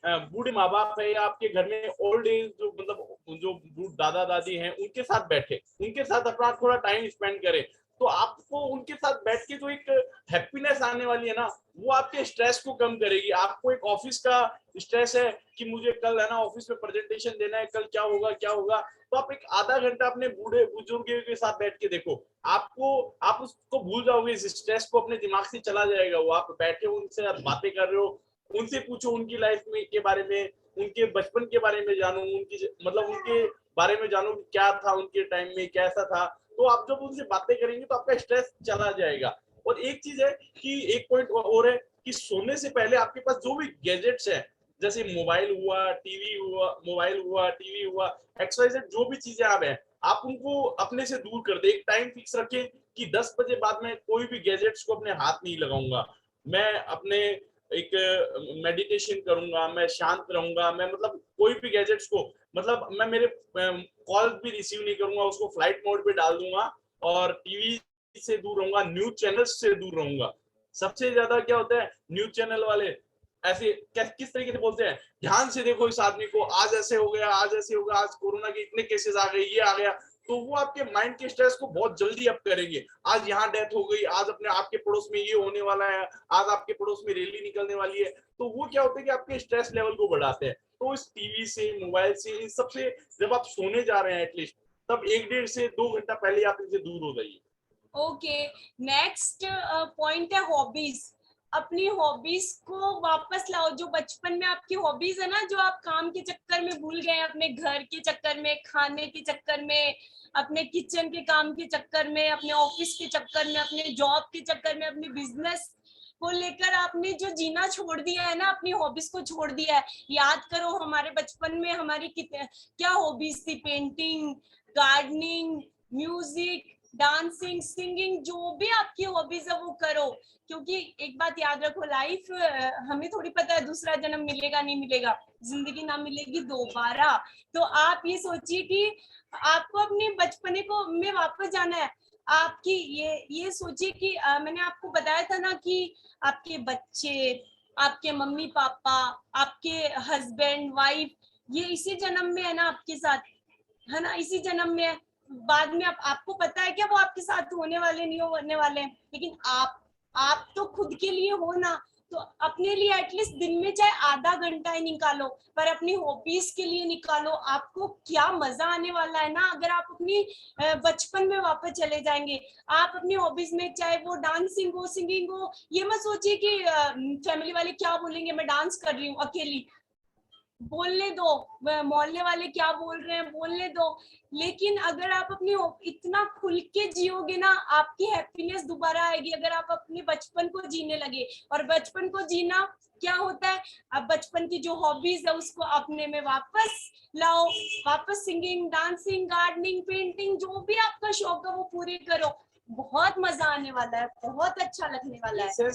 बूढ़े माँ बाप है या आपके घर में ओल्ड एज जो मतलब जो दादा दादी हैं उनके साथ बैठे, उनके साथ अपना थोड़ा टाइम स्पेंड करें। तो आपको उनके साथ बैठ के जो एक हैप्पीनेस आने वाली है ना, वो आपके स्ट्रेस को कम करेगी। आपको एक ऑफिस का स्ट्रेस है कि मुझे कल है ना ऑफिस में प्रेजेंटेशन देना है, कल क्या होगा क्या होगा, तो आप एक आधा घंटा अपने बूढ़े बुजुर्ग के साथ बैठ के देखो, आप उसको भूल जाओगे, इस स्ट्रेस को अपने दिमाग से चला जाएगा। वो आप बैठे उनसे बातें कर रहे हो, उनसे पूछो उनकी लाइफ में के बारे में, उनके बचपन के बारे में जानो, उनकी मतलब उनके बारे में जानो क्या था उनके टाइम में, कैसा था। तो आप जब उनसे बातें करेंगे तो आपका स्ट्रेस चला जाएगा। और एक चीज है कि एक पॉइंट और है कि सोने से पहले आपके पास जो भी गैजेट्स हैं, जैसे मोबाइल हुआ, टीवी हुआ, मोबाइल हुआ, टीवी हुआ, एक्सवाइजेड जो भी चीजें आप उनको अपने से दूर कर दे। एक टाइम फिक्स रखें कि 10 बजे बाद मैं कोई भी गैजेट्स को अपने हाथ नहीं लगाऊंगा। मैं अपने एक मेडिटेशन करूंगा, मैं शांत रहूंगा, मैं मतलब कोई भी गैजेट्स को मतलब मैं मेरे कॉल भी रिसीव नहीं करूंगा, उसको फ्लाइट मोड पे डाल दूंगा, और टीवी से दूर रहूंगा, न्यूज चैनल्स से दूर रहूंगा। सबसे ज्यादा क्या होता है, न्यूज चैनल वाले ऐसे किस तरीके से बोलते हैं, ध्यान से देखो इस आदमी को, आज ऐसे हो गया, आज ऐसे होगा, आज कोरोना के इतने केसेस आ गए, ये आ गया। तो वो आपके माइंड के स्ट्रेस को बहुत जल्दी अप करेंगे। आज यहाँ डेथ हो गई, आज अपने आपके पड़ोस में ये होने वाला है, आज आपके पड़ोस में रैली निकलने वाली है। तो वो क्या होता है कि आपके स्ट्रेस लेवल को बढ़ाते हैं। तो इस टीवी से, मोबाइल से, इन सबसे जब आप सोने जा रहे हैं एटलीस्ट तब 1 से 2 घंटा पहले आप इनसे दूर हो जाइए। ओके, नेक्स्ट पॉइंट है हॉबीज। अपनी हॉबीज को वापस लाओ। जो बचपन में आपकी हॉबीज है ना, जो आप काम के चक्कर में भूल गए, अपने घर के चक्कर में, खाने के चक्कर में, अपने किचन के काम के चक्कर में, अपने ऑफिस के चक्कर में, अपने जॉब के चक्कर में, अपने बिजनेस को लेकर आपने जो जीना छोड़ दिया है ना, अपनी हॉबीज को छोड़ दिया है। याद करो हमारे बचपन में हमारी क्या हॉबीज थी। Painting, gardening, music, dancing, singing, जो भी आपकी हॉबीज है वो करो। क्योंकि एक बात याद रखो, लाइफ हमें थोड़ी पता है दूसरा जन्म मिलेगा नहीं मिलेगा, जिंदगी ना मिलेगी दोबारा। तो आप ये सोचिए कि आपको अपने बचपने को में वापस जाना है। आपकी ये सोचिए कि मैंने आपको बताया था ना कि आपके बच्चे, आपके मम्मी पापा, आपके हस्बैंड वाइफ, ये इसी जन्म में है ना आपके साथ, है ना, इसी जन्म में है। बाद में आपको पता है क्या वो आपके साथ होने वाले नहीं होने वाले हैं। लेकिन आप तो खुद के लिए हो ना, तो अपने लिए एटलीस्ट दिन में चाहे आधा घंटा ही निकालो, पर अपनी हॉबीज के लिए निकालो। आपको क्या मजा आने वाला है ना अगर आप अपनी बचपन में वापस चले जाएंगे। आप अपनी हॉबीज में, चाहे वो डांसिंग हो, सिंगिंग हो, ये मत सोचिए कि फैमिली वाले क्या बोलेंगे, मैं डांस कर रही हूँ अकेली। बोलने दो, मोहल्ले वाले क्या बोल रहे हैं बोलने दो। लेकिन अगर आप अपनी इतना खुल के जियोगे ना, आपकी हैप्पीनेस दोबारा आएगी अगर आप अपने बचपन को जीने लगे। और बचपन को जीना क्या होता है, अब बचपन की जो हॉबीज है उसको अपने में वापस लाओ। वापस सिंगिंग, डांसिंग, गार्डनिंग, पेंटिंग, जो भी आपका शौक है वो पूरे करो। बहुत मजा आने वाला है, बहुत अच्छा लगने वाला है।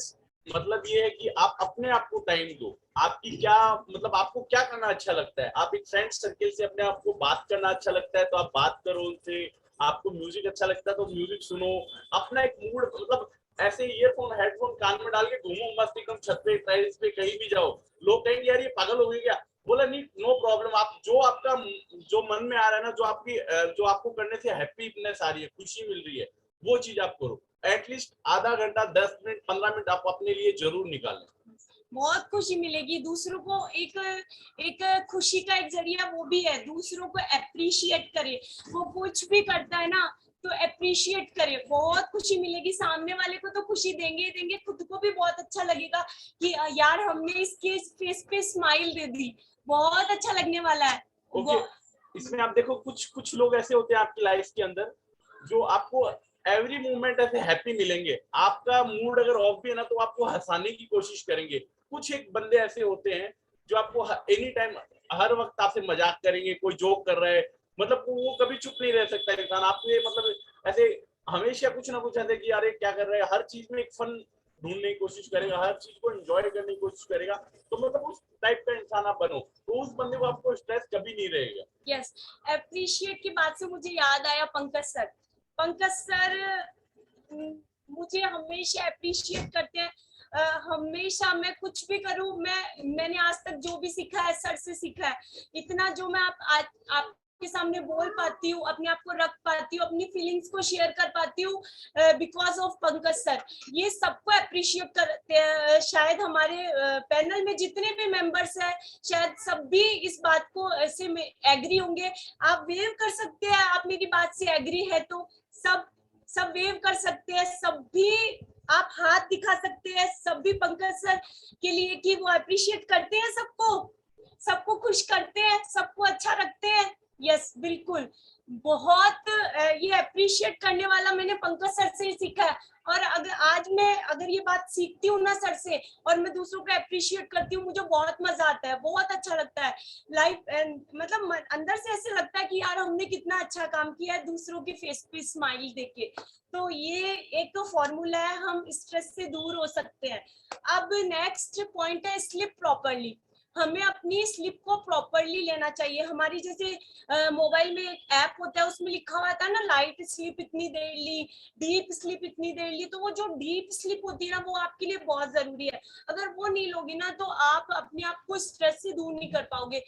मतलब ये है कि आप अपने आप को टाइम दो। आपकी क्या मतलब आपको क्या करना अच्छा लगता है, आप एक फ्रेंड सर्किल से अपने आप को बात करना अच्छा लगता है तो आप बात करो उनसे। आपको म्यूजिक अच्छा लगता है तो म्यूजिक सुनो। अपना एक मूड मतलब ऐसे ईयरफोन हेडफोन कान में डाल के घूमो मस्त एकदम, छत पे टेरेस पे कहीं भी जाओ। लोग कहेंगे यार ये पागल हो गई क्या, बोला नहीं, नो प्रॉब्लम। आप जो आपका जो मन में आ रहा है ना, जो आपको करने से हैप्पीनेस आ रही है, खुशी मिल रही है, वो चीज आप करो। एटलीस्ट आधा घंटा, 10 मिनट, 15 मिनट आप अपने लिए जरूर निकालें। बहुत खुशी मिलेगी। दूसरों को एक खुशी का एक जरिया वो भी है, दूसरों को अप्रिशिएट करे। वो कुछ भी करता है ना, तो तो अप्रिशिएट करें, बहुत खुशी मिलेगी, सामने वाले को तो खुशी देंगे ही देंगे, खुद को भी बहुत अच्छा लगेगा कि यार हमने इसके फेस पे स्माइल दे दी, बहुत अच्छा लगने वाला है। ओके, इसमें आप देखो कुछ लोग ऐसे होते हैं आपकी लाइफ के अंदर जो आपको एवरी मोमेंट ऐसे हैप्पी मिलेंगे, आपका मूड अगर ऑफ भी है ना तो आपको हंसाने की कोशिश करेंगे। कुछ एक बंदे ऐसे होते हैं जो आपको एनी टाइम हर वक्त आपसे मजाक करेंगे, कोई जोक कर रहा है, मतलब वो कभी चुप नहीं रह सकता इंसान। आपको ये मतलब ऐसे हमेशा कुछ ना कुछ ऐसे कि यार क्या कर रहे हैं, हर चीज में एक फन ढूंढने की कोशिश करेगा, हर चीज को एंजॉय करने की कोशिश करेगा, तो मतलब उस टाइप का इंसान आप बनो, तो उस बंदे को आपको स्ट्रेस कभी नहीं रहेगा। यस, अप्रिशिएट की बात से मुझे याद आया पंकज सर। पंकज सर मुझे हमेशा अप्रिशिएट करते हैं। हमेशा मैं कुछ भी करूं, मैंने आज तक जो भी सीखा है सर से सीखा है। इतना जो मैं आपके सामने बोल पाती हूँ, अपने आप को रख पाती हूँ, अपनी फीलिंग्स को शेयर कर पाती हूँ बिकॉज ऑफ पंकज सर। ये सबको अप्रिशिएट करते हैं। शायद हमारे पैनल में जितने भी मेंबर्स हैं शायद सब भी इस बात को ऐसे में एग्री होंगे। आप वेव कर सकते हैं, आप मेरी बात से एग्री है तो सब वेव कर सकते हैं, सब भी आप हाथ दिखा सकते हैं, सब भी पंकज सर के लिए कि वो अप्रिशिएट करते हैं, सबको खुश करते हैं, सबको अच्छा रखते हैं। यस बिल्कुल, बहुत ये अप्रिशिएट करने वाला मैंने पंकज सर से ही सीखा है। और अगर ये बात सीखती हूँ ना सर से और मैं दूसरों को अप्रिशिएट करती हूँ, मुझे बहुत मजा आता है, बहुत अच्छा लगता है। लाइफ मतलब अंदर से ऐसे लगता है कि यार हमने कितना अच्छा काम किया है दूसरों के फेस पे स्माइल देके। तो ये एक फॉर्मूला है, हम स्ट्रेस से दूर हो सकते हैं। अब नेक्स्ट पॉइंट है स्लीप प्रॉपरली। हमें अपनी स्लीप को प्रॉपरली लेना चाहिए। हमारी जैसे मोबाइल में एक ऐप होता है, उसमें लिखा हुआ था ना लाइट स्लीप इतनी देर ली, डीप स्लीप इतनी देर ली। तो वो जो डीप स्लीप होती है ना, वो आपके लिए बहुत जरूरी है। अगर वो नहीं लोगे ना तो आप अपने आप को स्ट्रेस से दूर नहीं कर पाओगे।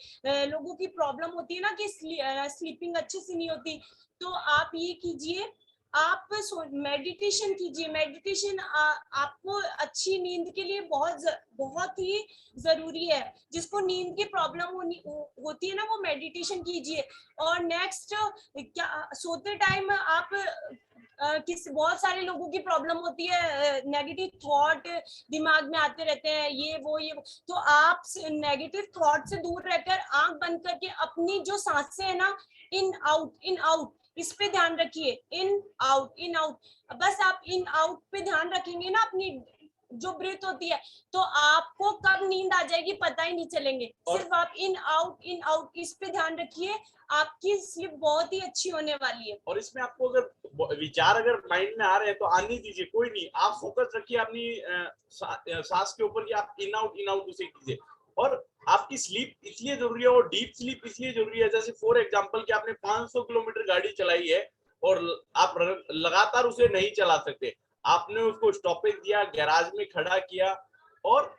लोगों की प्रॉब्लम होती है ना कि स्लीपिंग अच्छे से नहीं होती। तो आप ये कीजिए, आप मेडिटेशन कीजिए। मेडिटेशन आपको अच्छी नींद के लिए बहुत ही जरूरी है। जिसको नींद की प्रॉब्लम होती है ना, वो मेडिटेशन कीजिए। और नेक्स्ट, क्या सोते टाइम आप बहुत सारे लोगों की प्रॉब्लम होती है, नेगेटिव थॉट दिमाग में आते रहते हैं, ये वो। तो आप नेगेटिव थॉट से दूर रहकर आंख बंद करके अपनी जो सांसें है ना, इन आउट, इस पे ध्यान रखिए। इन आउट, बस आप इन आउट पे ध्यान रखेंगे ना, अपनी जो ब्रीथ होती है, तो आपको कब नींद आ जाएगी पता ही नहीं चलेंगे। सिर्फ आप इन आउट इस पे ध्यान रखिए, आपकी स्लीप बहुत ही अच्छी होने वाली है। और इसमें आपको अगर विचार अगर माइंड में आ रहे हैं तो आने दीजिए, कोई नहीं, आप फोकस रखिए अपनी सांस के ऊपर कि आप इन आउट उसे कीजिए। और आपकी स्लीप इसलिए जरूरी है और डीप स्लीप इसलिए जरूरी है, जैसे फॉर एग्जांपल कि आपने 500 किलोमीटर गाड़ी चलाई है और आप लगातार उसे नहीं चला सकते, आपने उसको स्टॉपेज दिया, गैराज में खड़ा किया। और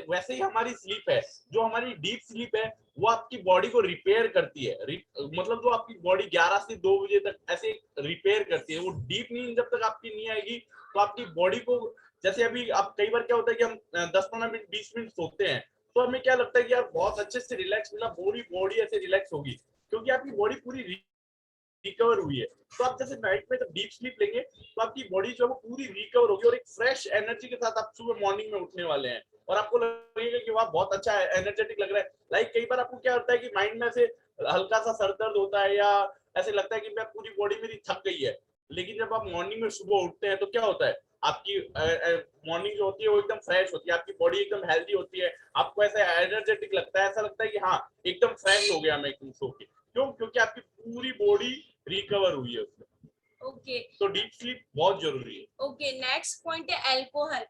वैसे ही हमारी स्लीप है, जो हमारी डीप स्लीप है वो आपकी बॉडी को रिपेयर करती है। मतलब जो आपकी बॉडी 11 से 2 बजे तक ऐसे रिपेयर करती है। वो डीप नींद जब तक आपकी नहीं आएगी तो आपकी बॉडी को, जैसे अभी आप कई बार क्या होता है कि हम 10-15 मिनट 20 मिनट सोते हैं तो हमें क्या लगता है कि यार बहुत अच्छे से रिलैक्स मिला, पूरी बॉडी ऐसे रिलैक्स होगी, क्योंकि आपकी बॉडी पूरी रिकवर हुई है। तो आप जैसे नाइट में जब डीप स्लीप लेंगे तो आपकी बॉडी जो है वो पूरी रिकवर होगी और एक फ्रेश एनर्जी के साथ आप सुबह मॉर्निंग में उठने वाले हैं और आपको लगेगा कि वाह बहुत अच्छा है, एनर्जेटिक लग रहा है। लाइक कई बार आपको क्या होता है कि माइंड में से हल्का सा सर दर्द होता है या ऐसे लगता है कि मैं पूरी बॉडी मेरी थक गई है, लेकिन जब आप मॉर्निंग में सुबह उठते हैं तो क्या होता है, आपकी मॉर्निंग जो होती है वो एकदम फ्रेश होती है, आपकी बॉडी एकदम हेल्दी होती है, आपको ऐसा एनर्जेटिक लगता है, ऐसा लगता है कि हाँ एकदम फ्रेश हो गया मैं एकदम सो के। क्यों? क्योंकि आपकी पूरी बॉडी रिकवर हुई है उसमें। ओके, तो डीप स्लीप बहुत जरूरी है। ओके, नेक्स्ट पॉइंट है अल्कोहल।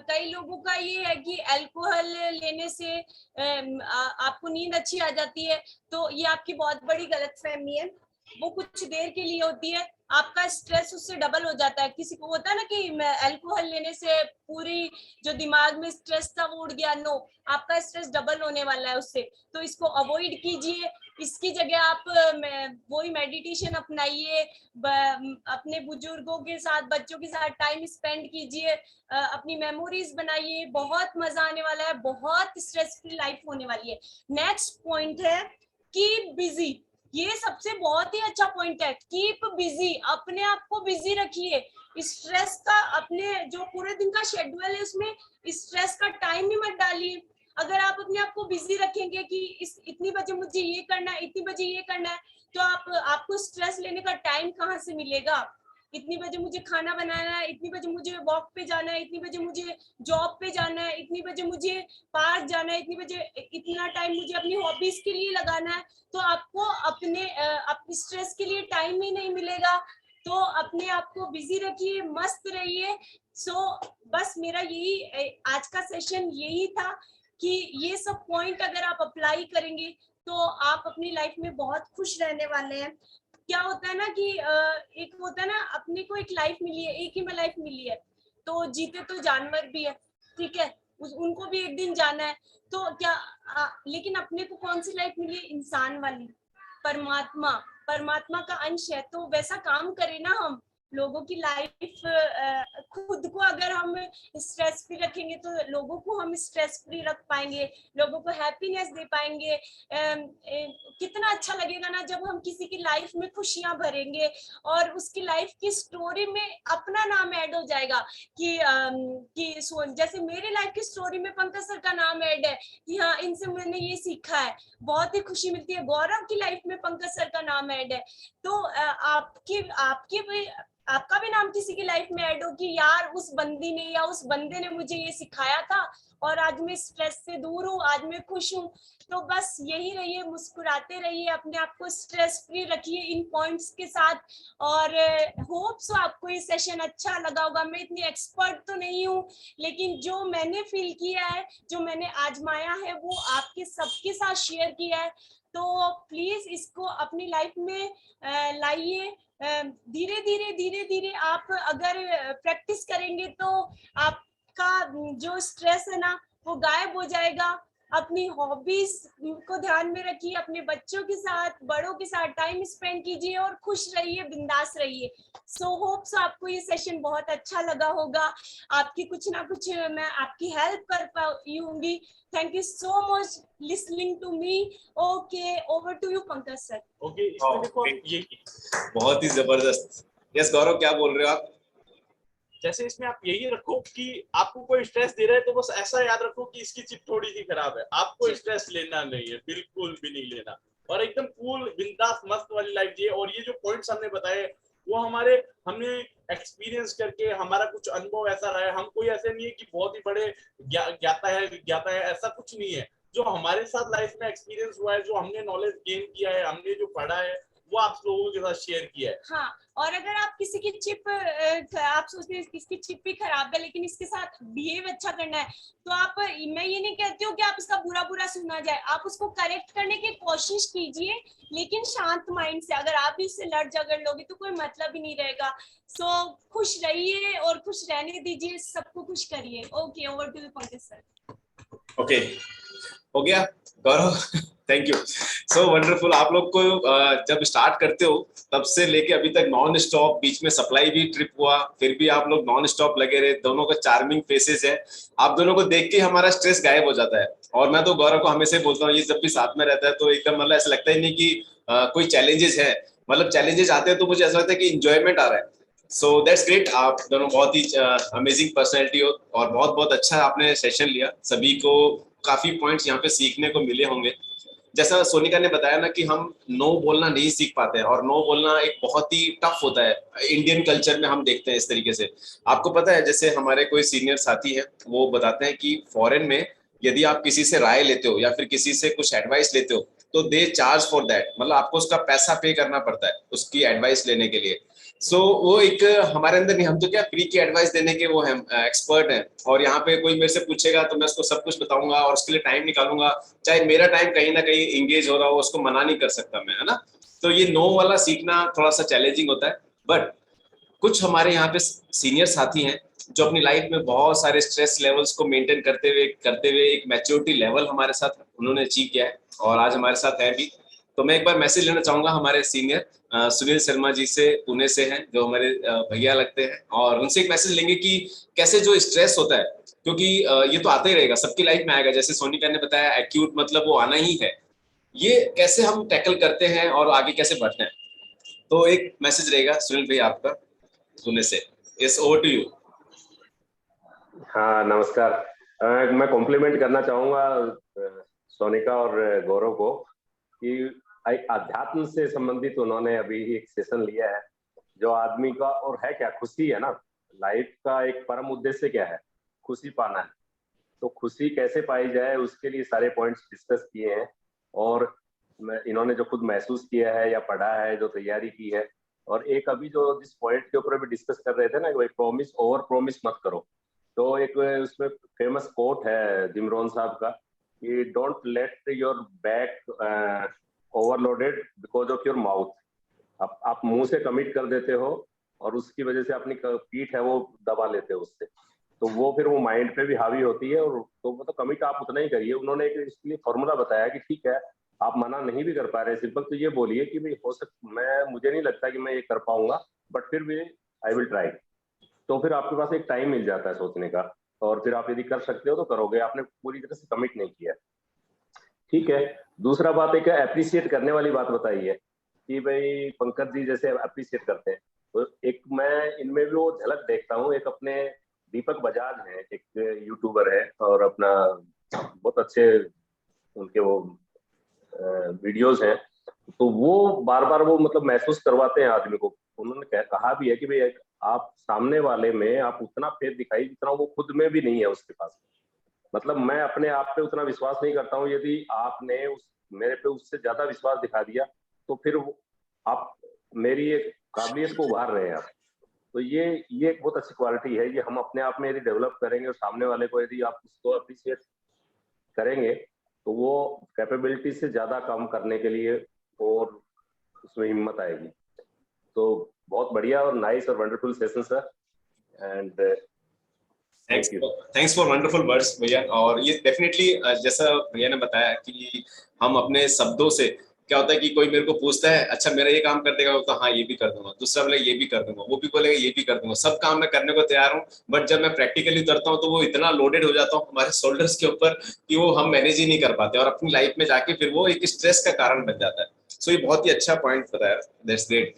कई लोगों का ये है कि अल्कोहल लेने से आपको नींद अच्छी आ जाती है, तो ये आपकी बहुत बड़ी गलतफहमी है। वो कुछ देर के लिए होती है, आपका स्ट्रेस उससे डबल हो जाता है। किसी को होता है ना कि अल्कोहल लेने से पूरी जो दिमाग में स्ट्रेस था वो उड़ गया। नो, आपका स्ट्रेस डबल होने वाला है उससे। तो इसको अवॉइड कीजिए। इसकी जगह आप वही मेडिटेशन अपनाइए, अपने बुजुर्गों के साथ, बच्चों के साथ टाइम स्पेंड कीजिए, अपनी मेमोरीज बनाइए। बहुत मजा आने वाला है, बहुत स्ट्रेस फ्री लाइफ होने वाली है। नेक्स्ट पॉइंट है कीप बिजी। ये सबसे बहुत ही अच्छा पॉइंट है। कीप बिजी, अपने आप को बिजी रखिए। स्ट्रेस का, अपने जो पूरे दिन का शेड्यूल है उसमें स्ट्रेस का टाइम ही मत डालिए। अगर आप अपने आप को बिजी रखेंगे कि इतनी बजे मुझे ये करना है, इतनी बजे ये करना है, तो आपको स्ट्रेस लेने का टाइम कहाँ से मिलेगा। इतनी बजे मुझे खाना बनाना है, इतनी बजे मुझे वॉक पे जाना है, इतनी बजे मुझे जॉब पे जाना है, इतनी बजे मुझे पार्क जाना है, इतनी बजे इतना टाइम मुझे अपनी हॉबीज के लिए लगाना है, तो आपको अपने स्ट्रेस के लिए टाइम ही नहीं मिलेगा। तो अपने आप को बिजी रखिए, मस्त रहिए। बस मेरा यही आज का सेशन यही था कि ये सब पॉइंट अगर आप अप्लाई करेंगे तो आप अपनी लाइफ में बहुत खुश रहने वाले हैं। क्या होता है ना कि एक होता है ना, अपने को एक लाइफ मिली है, एक ही में लाइफ मिली है, तो जीते तो जानवर भी है, ठीक है, उनको भी एक दिन जाना है। तो लेकिन अपने को कौन सी लाइफ मिली है? इंसान वाली, परमात्मा का अंश है। तो वैसा काम करें ना हम, लोगों की लाइफ, खुद को अगर हम स्ट्रेस फ्री रखेंगे तो लोगों को हम स्ट्रेस फ्री रख पाएंगे, लोगों को हैप्पीनेस दे पाएंगे। कितना अच्छा लगेगा ना जब हम किसी की लाइफ में खुशियां भरेंगे और उसकी लाइफ की स्टोरी में अपना नाम ऐड हो जाएगा कि जैसे मेरी लाइफ की स्टोरी में पंकज सर का नाम ऐड है कि हाँ, इनसे मैंने ये सीखा है, बहुत ही खुशी मिलती है। गौरव की लाइफ में पंकज सर का नाम ऐड है, तो आपका भी नाम किसी की लाइफ में ऐड हो कि यार उस बंदी ने या उस बंदे ने मुझे ये सिखाया था और आज मैं स्ट्रेस से दूर हूँ, आज मैं खुश हूँ। तो बस यही रहिए, मुस्कुराते रहिए, अपने आप को स्ट्रेस फ्री रखिए इन पॉइंट्स के साथ। और होप सो आपको ये सेशन अच्छा लगा होगा। मैं इतनी एक्सपर्ट तो नहीं हूँ, लेकिन जो मैंने फील किया है, जो मैंने आजमाया है, वो आपके सबके साथ शेयर किया है। तो प्लीज इसको अपनी लाइफ में लाइए। धीरे धीरे आप अगर प्रैक्टिस करेंगे तो आपका जो स्ट्रेस है ना वो गायब हो जाएगा। अपनी हॉबीज को ध्यान में रखिए, अपने बच्चों के साथ, बड़ों के साथ टाइम स्पेंड कीजिए और खुश रहिए, बिंदास रहिए। सो होप्स आपको ये सेशन बहुत अच्छा लगा होगा, आपकी कुछ ना कुछ मैं आपकी हेल्प कर पाई होंगी। Thank you so much listening to me. Okay, over to you Pankaj sir. Okay, इसमें देखो ये बहुत ही जबरदस्त। यस गौरव, क्या बोल रहे हो आप? जैसे इसमें आप यही रखो कि आपको कोई स्ट्रेस दे रहा है तो बस ऐसा याद रखो कि इसकी चिप थोड़ी सी खराब है, आपको स्ट्रेस लेना नहीं है, बिल्कुल भी नहीं लेना, और एकदम कूल बिंदास मस्त वाली लाइफ जिए। और ये जो पॉइंट्स हमने बताए वो हमने एक्सपीरियंस करके, हमारा कुछ अनुभव ऐसा रहा है। हम कोई ऐसे नहीं है कि बहुत ही बड़े ज्ञाता है, ऐसा कुछ नहीं है। जो हमारे साथ लाइफ में एक्सपीरियंस हुआ है, जो हमने नॉलेज गेन किया है, हमने जो पढ़ा है, वो आप लोगों के साथ शेयर किया है। हाँ, और अगर आप किसी की चिप, आप सोचते हैं इसकी चिप भी खराब है लेकिन इसके साथ बिहेव अच्छा करना है, तो मैं ये नहीं कहती हूँ कि आप इसका बुरा सुना जाए, आप उसको करेक्ट करने की कोशिश कीजिए, लेकिन शांत माइंड से। अगर आप इससे लड़ झगड़ लोगे तो कोई मतलब ही नहीं रहेगा। सो खुश रहिए और खुश रहने दीजिए, सबको खुश करिए। Okay, over to you Pankaj sir. Okay, हो गया Gaurav? Thank you, so wonderful. आप लोग को जब स्टार्ट करते हो तब से लेके अभी तक नॉन स्टॉप, बीच में सप्लाई भी ट्रिप हुआ, फिर भी आप लोग नॉन स्टॉप लगे रहे। दोनों का चार्मिंग फेसेस है, आप दोनों को देख के हमारा स्ट्रेस गायब हो जाता है। और मैं तो गौरव को हमेशा बोलता हूँ, ये जब भी साथ में रहता है तो एकदम मतलब ऐसा लगता ही नहीं कि कोई चैलेंजेस है, मतलब चैलेंजेस आते हैं तो मुझे ऐसा लगता है कि इंजॉयमेंट आ रहा है। सो दैट्स ग्रेट, आप दोनों बहुत ही अमेजिंग पर्सनैलिटी हो और बहुत बहुत अच्छा आपने सेशन लिया। सभी को काफी पॉइंट्स यहाँ पे सीखने को मिले होंगे। जैसा सोनिका ने बताया ना कि हम नो बोलना नहीं सीख पाते हैं, और नो बोलना एक बहुत ही टफ होता है। इंडियन कल्चर में हम देखते हैं इस तरीके से। आपको पता है, जैसे हमारे कोई सीनियर साथी हैं, वो बताते हैं कि फॉरेन में यदि आप किसी से राय लेते हो या फिर किसी से कुछ एडवाइस लेते हो तो दे चार्ज फॉर दैट, मतलब आपको उसका पैसा पे करना पड़ता है उसकी एडवाइस लेने के लिए। सो वो एक हमारे अंदर नहीं, हम तो क्या फ्री की एडवाइस देने के वो हैं, एक्सपर्ट हैं। और यहाँ पे कोई मेरे से पूछेगा तो मैं उसको सब कुछ बताऊंगा और उसके लिए टाइम निकालूंगा, चाहे मेरा टाइम कहीं ना कहीं इंगेज हो रहा हो, उसको मना नहीं कर सकता मैं, है ना। तो ये नो वाला सीखना थोड़ा सा चैलेंजिंग होता है। बट कुछ हमारे यहाँ पे सीनियर साथी हैं जो अपनी लाइफ में बहुत सारे स्ट्रेस लेवल्स को मेंटेन करते हुए एक मैच्योरिटी लेवल हमारे साथ उन्होंने अचीव किया है और आज हमारे साथ है भी। तो मैं एक बार मैसेज लेना चाहूंगा हमारे सीनियर सुनील शर्मा जी से, पुणे से हैं, जो हमारे भैया लगते हैं, और उनसे एक मैसेज लेंगे कि कैसे जो स्ट्रेस होता है, क्योंकि ये तो आता ही रहेगा, सबकी लाइफ में आएगा। जैसे सोनिका ने बताया, एक्यूट मतलब वो आना ही है, ये कैसे हम टैकल करते हैं और आगे कैसे बढ़ते हैं। तो एक मैसेज रहेगा सुनील भाई आपका पुणे से। Yes, over to you. हाँ नमस्कार। मैं कॉम्प्लीमेंट करना चाहूंगा सोनिका और गौरव को कि एक अध्यात्म से संबंधित उन्होंने अभी एक सेशन लिया है। जो आदमी का और है क्या, खुशी है ना, लाइफ का एक परम उद्देश्य क्या है, खुशी पाना है। तो खुशी कैसे पाई जाए उसके लिए सारे पॉइंट्स डिस्कस किए हैं। और इन्होंने जो खुद महसूस किया है या पढ़ा है, जो तैयारी की है, और एक अभी जो जिस पॉइंट के ऊपर अभी डिस्कस कर रहे थे ना, कि प्रॉमिस ओवर प्रॉमिस मत करो। तो एक उसमें फेमस कोट है जिम रोहन साहब का कि don't let your back overloaded because of your mouth. आप मुंह से कमिट कर देते हो और उसकी वजह से अपनी पीठ है वो दबा लेते हो उससे, तो वो फिर वो माइंड पे भी हावी होती है। और तो मतलब कमिट आप उतना ही करिए। उन्होंने एक इसके लिए फॉर्मूला बताया कि ठीक है आप मना नहीं भी कर पा रहे, सिंपल तो ये बोलिए कि भाई मुझे नहीं लगता कि मैं ये कर पाऊंगा, बट फिर भी आई विल ट्राई। तो फिर आपके पास एक टाइम मिल जाता है सोचने का, और फिर आप यदि कर सकते हो तो करोगे, आपने पूरी तरह से कमिट नहीं किया। ठीक है। दूसरा बात एक अप्रिशिएट करने वाली बात बताई है कि भाई पंकज जी जैसे अप्रिशिएट करते हैं, तो एक मैं इनमें भी वो झलक देखता हूँ। एक अपने दीपक बजाज है, एक यूट्यूबर है, और अपना बहुत अच्छे उनके वो वीडियोस हैं। तो वो बार बार वो मतलब महसूस करवाते हैं आदमी को। उन्होंने कहा भी है कि भाई आप सामने वाले में आप उतना फेथ दिखाई जितना वो खुद में भी नहीं है उसके पास। मतलब मैं अपने आप पे उतना विश्वास नहीं करता हूँ, यदि आपने मेरे पे उससे ज्यादा विश्वास दिखा दिया तो फिर आप मेरी एक काबिलियत को उभार रहे हैं आप। तो ये एक बहुत अच्छी क्वालिटी है। ये हम अपने आप में यदि डेवलप करेंगे और सामने वाले को यदि आप उसको अप्रिशिएट करेंगे तो वो कैपेबिलिटी से ज्यादा काम करने के लिए और उसमें हिम्मत आएगी। तो बहुत बढ़िया और नाइस और wonderful session sir, and thanks for wonderful words भैया। और ये डेफिनेटली जैसा भैया ने बताया कि हम अपने शब्दों से क्या होता है कि कोई मेरे को पूछता है अच्छा मेरा ये काम कर देगा, तो हाँ ये भी कर दूंगा, दूसरा बोले ये भी कर दूंगा, वो भी बोलेगा ये भी कर दूंगा, सब काम मैं करने को तैयार हूँ। बट जब मैं प्रैक्टिकली उतरता हूँ तो वो इतना लोडेड हो जाता हूँ हमारे शोल्डर्स के ऊपर कि वो हम मैनेज ही नहीं कर पाते, और अपनी लाइफ में जाके फिर वो एक स्ट्रेस का कारण बन जाता है। सो ये बहुत ही अच्छा पॉइंट बताया, दैट्स ग्रेट।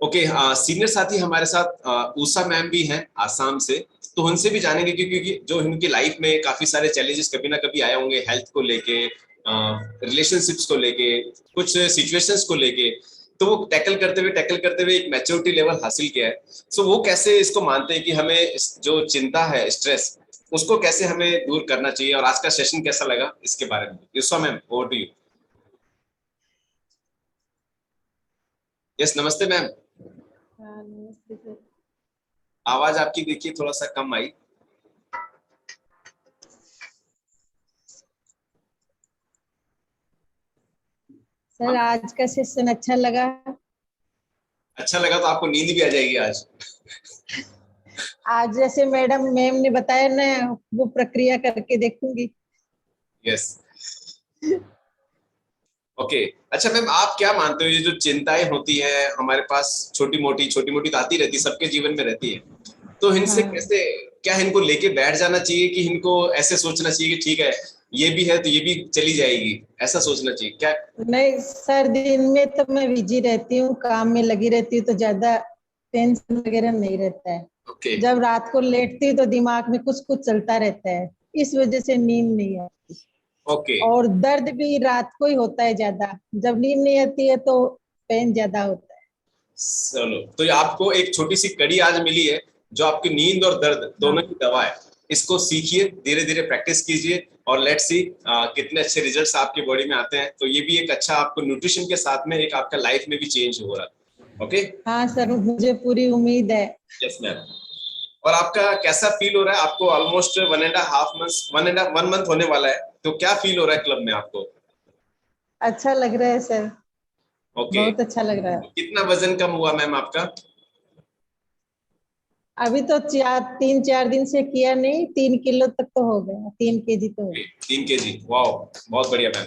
ओके, सीनियर साथी हमारे साथ ऊषा मैम भी हैं आसाम से, तो उनसे भी जानेंगे क्योंकि जो इनकी लाइफ में काफी सारे चैलेंजेस कभी ना कभी आए होंगे, हेल्थ को लेके, रिलेशनशिप्स को लेके, कुछ सिचुएशंस को लेके, तो वो टैकल करते हुए एक मैच्योरिटी लेवल हासिल किया है। सो वो कैसे इसको मानते हैं कि हमें जो चिंता है, स्ट्रेस, उसको कैसे हमें दूर करना चाहिए, और आज का सेशन कैसा लगा इसके बारे में। Yusuf ma'am, over to you. Yes, नमस्ते मैम। नमस्ते सर। आवाज आपकी देखिए थोड़ा सा कम आई। सर आज का सेशन अच्छा लगा। अच्छा लगा तो आपको नींद भी आ जाएगी आज। आज जैसे मैम ने बताया ना, वो प्रक्रिया करके देखूंगी। Yes, okay. अच्छा मैम, आप क्या मानते हो ये जो चिंताएं होती हैं हमारे पास, छोटी मोटी तो आती रहती है, सबके जीवन में रहती है, तो इनसे हाँ। कैसे, क्या इनको लेके बैठ जाना चाहिए कि इनको ऐसे सोचना चाहिए कि ठीक है ये भी है तो ये भी चली जाएगी, ऐसा सोचना चाहिए क्या? नहीं सर, दिन में तो मैं बिजी रहती हूँ, काम में लगी रहती हूँ, तो ज्यादा टेंशन वगैरह नहीं रहता है। ओके, जब रात को लेटती हूँ तो दिमाग में कुछ कुछ चलता रहता है, इस वजह से नींद नहीं आती। ओके, और दर्द भी रात को ही होता है ज्यादा, जब नींद नहीं आती है तो पेन ज्यादा होता है। चलो, तो ये आपको एक छोटी सी कड़ी आज मिली है जो आपकी नींद और दर्द दोनों की दवा है। इसको सीखिए, धीरे धीरे प्रैक्टिस कीजिए, और लेट्स सी कितने अच्छे रिजल्ट्स आपकी बॉडी में आते हैं। तो ये भी एक अच्छा आपको न्यूट्रिशन के साथ में एक आपका लाइफ में भी चेंज हो रहा है। ओके, हाँ सर, मुझे पूरी उम्मीद है। Yes ma'am. और आपका कैसा फील हो रहा है? आपको ऑलमोस्ट 1.5 मंथ होने वाला है, तो क्या फील हो रहा है क्लब में आपको? अच्छा लग रहा है सर। ओके, बहुत अच्छा लग रहा है। कितना वजन कम हुआ मैम आपका? अभी तो 3-4 दिन से किया नहीं, 3 किलो तक तो हो गया, 3 केजी तो हो गया। 3 kg, वाओ, बहुत बढ़िया ma'am,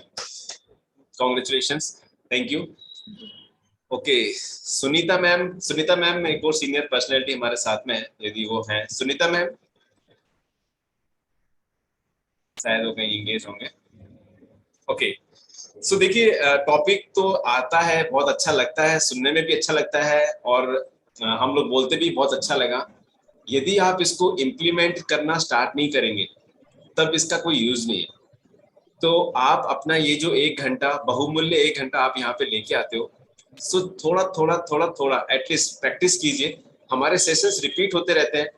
congratulations, thank you. Okay, Sunita ma'am एक और सीनियर पर्सनैलिटी हमारे साथ में है, यदि वो हैं सुनीता मैम, शायद वो कहीं इंगेज होंगे। ओके, सो देखिए, टॉपिक तो आता है, बहुत अच्छा लगता है, सुनने में भी अच्छा लगता है, और हम लोग बोलते भी बहुत अच्छा लगा। यदि आप इसको इम्प्लीमेंट करना स्टार्ट नहीं करेंगे तब इसका कोई यूज नहीं है। तो आप अपना ये जो 1 घंटा, बहुमूल्य 1 घंटा आप यहाँ पे लेके आते हो, सो थोड़ा थोड़ा थोड़ा थोड़ा एटलीस्ट प्रैक्टिस कीजिए। हमारे सेशंस रिपीट होते रहते हैं,